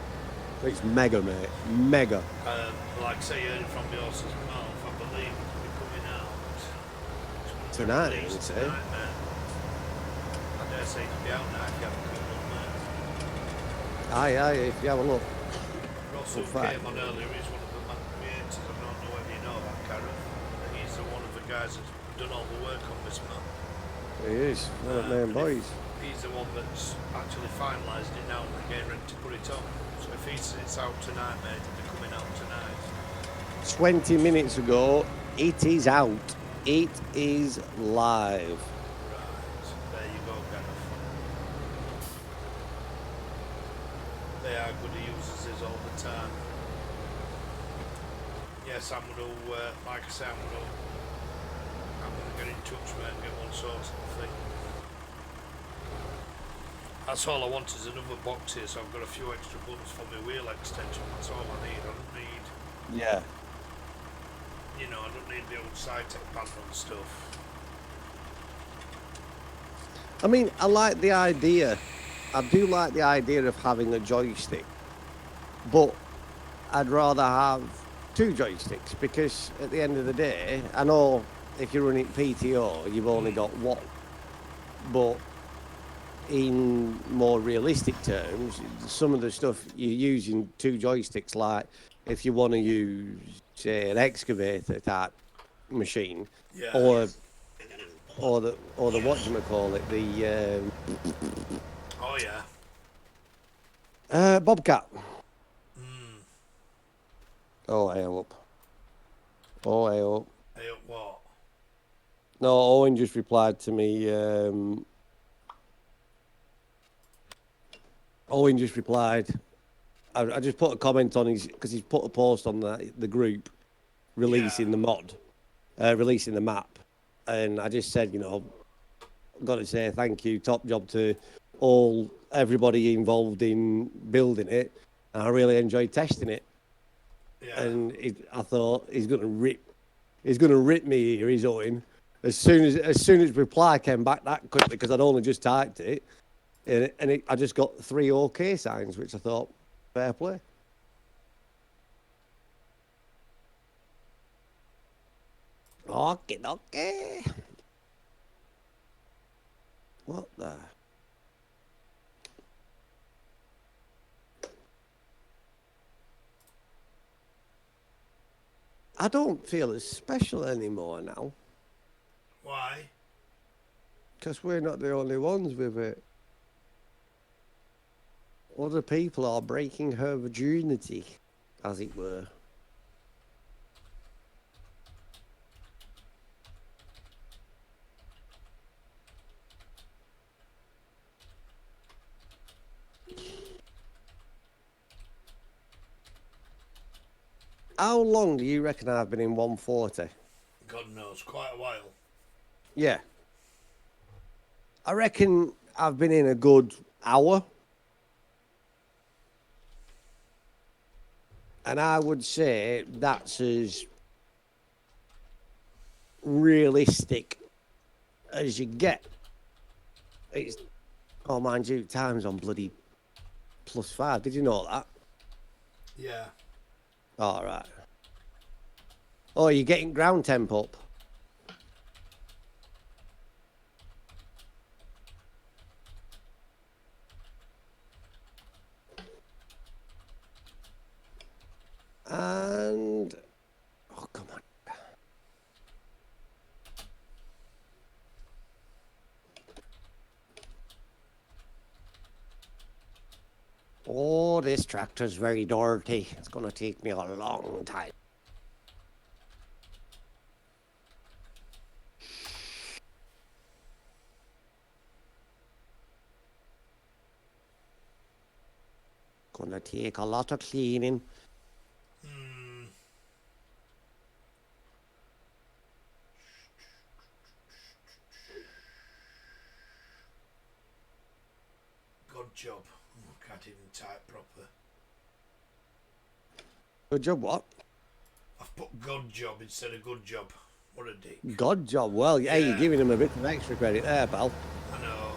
It's mega, mate. Mega. Like say, heard it from the horse's mouth, I believe it'll be coming out Tonight, released you say? tonight, man. I dare say it'll be out now if you have a quick look, man. Aye, if you have a look. Ross, who In fact- came on earlier, he's one of the man creators. I don't know whether you know that, Gareth. He's one of the guys that's done all the work on this map. He is. One of the main boys. He's the one that's actually finalised it now and getting ready to put it on. So if it's out tonight, mate, it'll be coming out tonight. 20 minutes ago, it is out. It is live. Right, there you go, Gareth. They are good at users this all the time. Yes, I'm going to, like I say, I'm going to get in touch, mate, and get one sorted, I think. That's all I want is another box here, so I've got a few extra buttons for my wheel extension. That's all I need. I don't need, Yeah. you know, I don't need the old side-tech panel and stuff. I mean, I like the idea. I do like the idea of having a joystick. But I'd rather have 2 joysticks because at the end of the day, I know if you're running PTO, you've only got 1. But in more realistic terms, some of the stuff you're using 2 joysticks, like if you want to use, say, an excavator type machine, Yeah. or the whatchamacallit, the Oh, yeah. Bobcat. Mm. Oh, hey up. Oh, hey up. Hey, what? No, Owen just replied to me. Owen just replied. I just put a comment on his because he's put a post on the group releasing the mod, releasing the map, and I just said, got to say thank you, top job to everybody involved in building it. And I really enjoyed testing it. Yeah. And I thought he's gonna rip me here. He's Owen. As soon as reply came back that quickly because I'd only just typed it, I just got 3 OK signs, which I thought fair play. Okay. What the? I don't feel as special anymore now. Why? Because we're not the only ones with it. Other people are breaking her virginity, as it were. How long do you reckon I've been in 140? God knows, quite a while. Yeah. I reckon I've been in a good hour. And I would say that's as realistic as you get. It's, oh, mind you, time's on bloody +5. Did you know that? Yeah. All right. Oh, you're getting ground temp up. And oh, come on. Oh, this tractor's very dirty. It's going to take me a long time. Gonna take a lot of cleaning. Good job. I can't even type proper. Good job, what? I've put good job instead of good job. What a dick. Good job. Well, yeah, you're giving him a bit of extra credit there, pal. I know.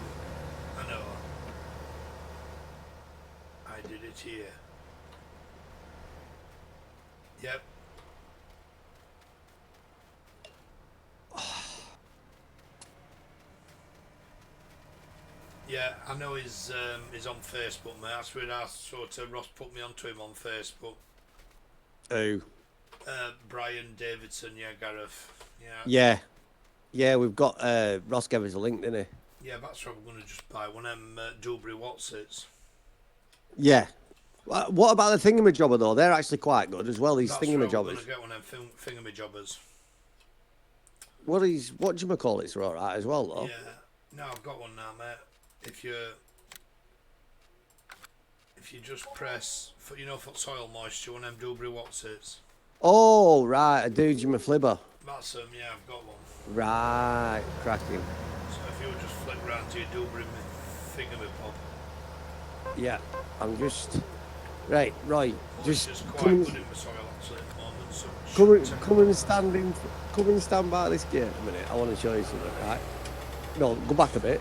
I did it here. Yep. Yeah, I know he's on Facebook, mate. That's when I sort of Ross put me onto him on Facebook. Who? Brian Davidson, yeah, Gareth. Yeah, we've got Ross gave us a link, didn't he? Yeah, that's what we're going to just buy one of them Dewberry Watsits. Yeah. What about the thingamajobber though? They're actually quite good as well. These thingamajobbers. We're going to get one of them thingamajobbers. What do you call it? Are all right as well though. Yeah. No, I've got one now, mate. If you just press for for soil moisture, one of them Dewberry Watsits. Oh right, a dude my flibber. That's them. Yeah, I've got one. Right, cracking. So if you just flick round to your Dewberry thingamabob. Yeah, I'm just right. Just it's come quite and, good in the soil actually at the moment. So come and stand by this gate a minute. I want to show you something. Right? No, go back a bit.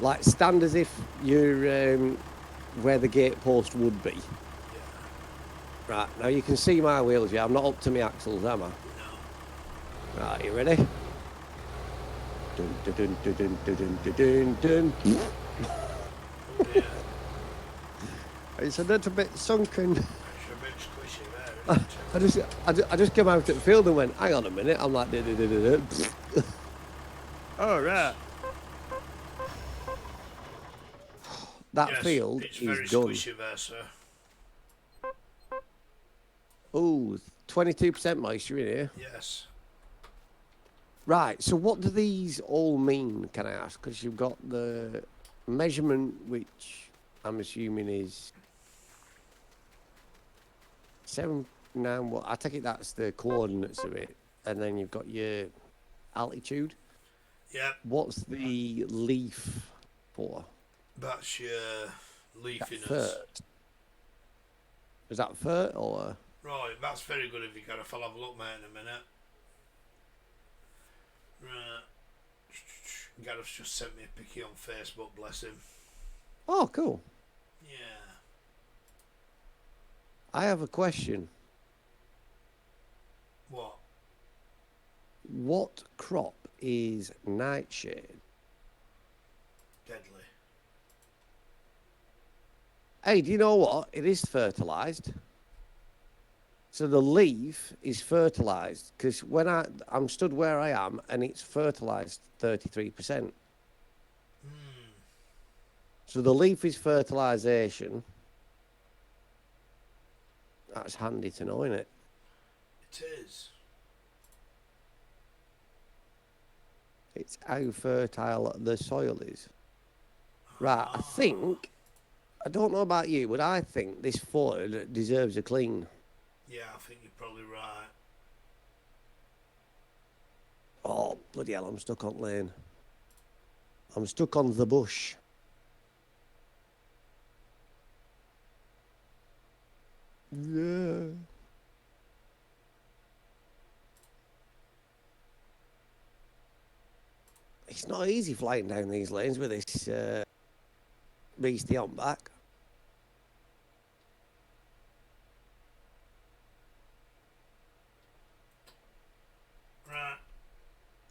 Like stand as if you're where the gate post would be. Yeah. Right, now you can see my wheels, yeah? I'm not up to my axles, am I? No. Right, you ready? Dun, dun, dun, dun, dun, dun, dun, dun, dun. Oh dear. It's a little bit sunken. It's a bit squishy there, isn't it? I just came out at the field and went, hang on a minute. I'm like, all right. That Yes, field it's is very done. squishy there, sir. Oh, 22% moisture in here. Yes. Right, so what do these all mean, can I ask? Because you've got the measurement, which I'm assuming is 791. What? I take it that's the coordinates of it, and then you've got your altitude. Yep, What's the leaf for? that's your That leafiness. fert. Is that fert or? Right, that's very good if you got I'll have a look, mate, in a minute. Right. Gareth's just sent me a picky on Facebook, bless him. Oh, cool. Yeah. I have a question. What? What crop is nightshade? Deadly. Hey, do you know what? It is fertilized. So the leaf is fertilized because when I'm stood where I am and it's fertilized 33%. So the leaf is fertilization. That's handy to know, isn't it? It is. It's how fertile the soil is. Right, I don't know about you, but I think this ford deserves a clean. Yeah, I think you're probably right. Oh, bloody hell, I'm stuck on lane. I'm stuck on the bush. Yeah. It's not easy flying down these lanes with this beastie on back. Right.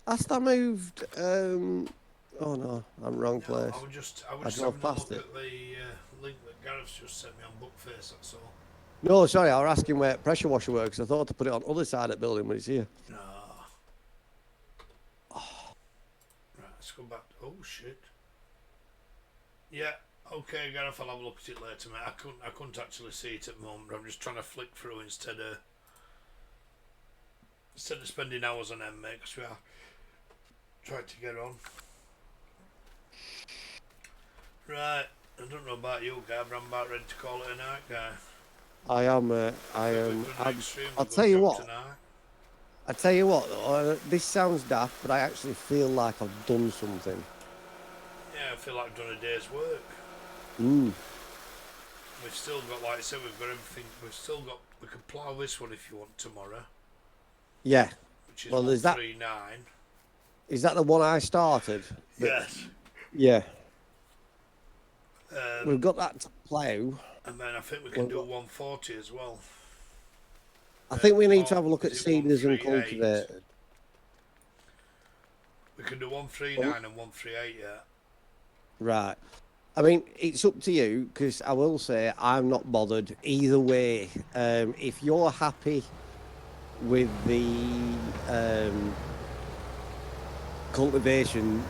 Last I moved, oh no, I'm wrong place. I was just I having drove a past look it. at the link that Gareth's just sent me on Bookface, that's all. No, sorry, I was asking where pressure washer works. I thought to put it on the other side of the building, but it's here. No. Right, let's go back. Oh shit. Yeah, okay, Gareth, I'll have a look at it later, mate. I couldn't actually see it at the moment. I'm just trying to flick through instead of spending hours on them, mate, because we are trying to get on. Right, I don't know about you, guy, but I'm about ready to call it a night, guy. I am. I'll tell you what. I tell you what, though, this sounds daft, but I actually feel like I've done something. Yeah, I feel like I've done a day's work. Mm. We've still got, like I said, we've got everything. We can plough this one if you want tomorrow. Yeah. Which is well, there's that. 139. Is that the one I started? Yes. Yeah. We've got that to plough. And then I think we can do 140 as well. I think we need to have a look at seeders and cultivators. We can do 139 and 138, yeah. Right. I mean, it's up to you, because I will say I'm not bothered either way. If you're happy with the cultivation,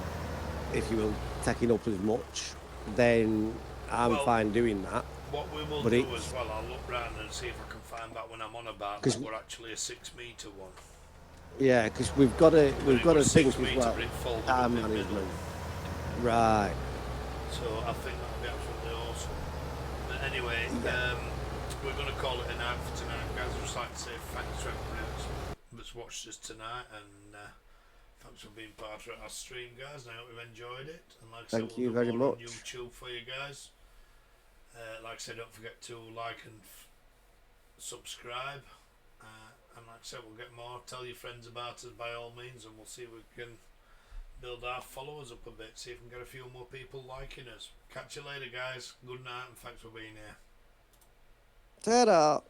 if you will, taking up as much, then I'm fine doing that. What we will do as well, I'll look round and see if I can find that when I'm on about that we're actually a 6 metre one. Yeah, because we've got to think as well. Time management. Right. So I think that'll be absolutely awesome. But anyway, we're going to call it a night for tonight, guys. I'd just like to say thanks to everybody that's watched us tonight, and thanks for being part of our stream, guys. I hope you've enjoyed it. And like I said, we'll do very much on YouTube for you guys. Like I said, don't forget to like and subscribe. And like I said, we'll get more. Tell your friends about us by all means, and we'll see if we can build our followers up a bit, see if we can get a few more people liking us. Catch you later, guys. Good night, and thanks for being here. Ta-da!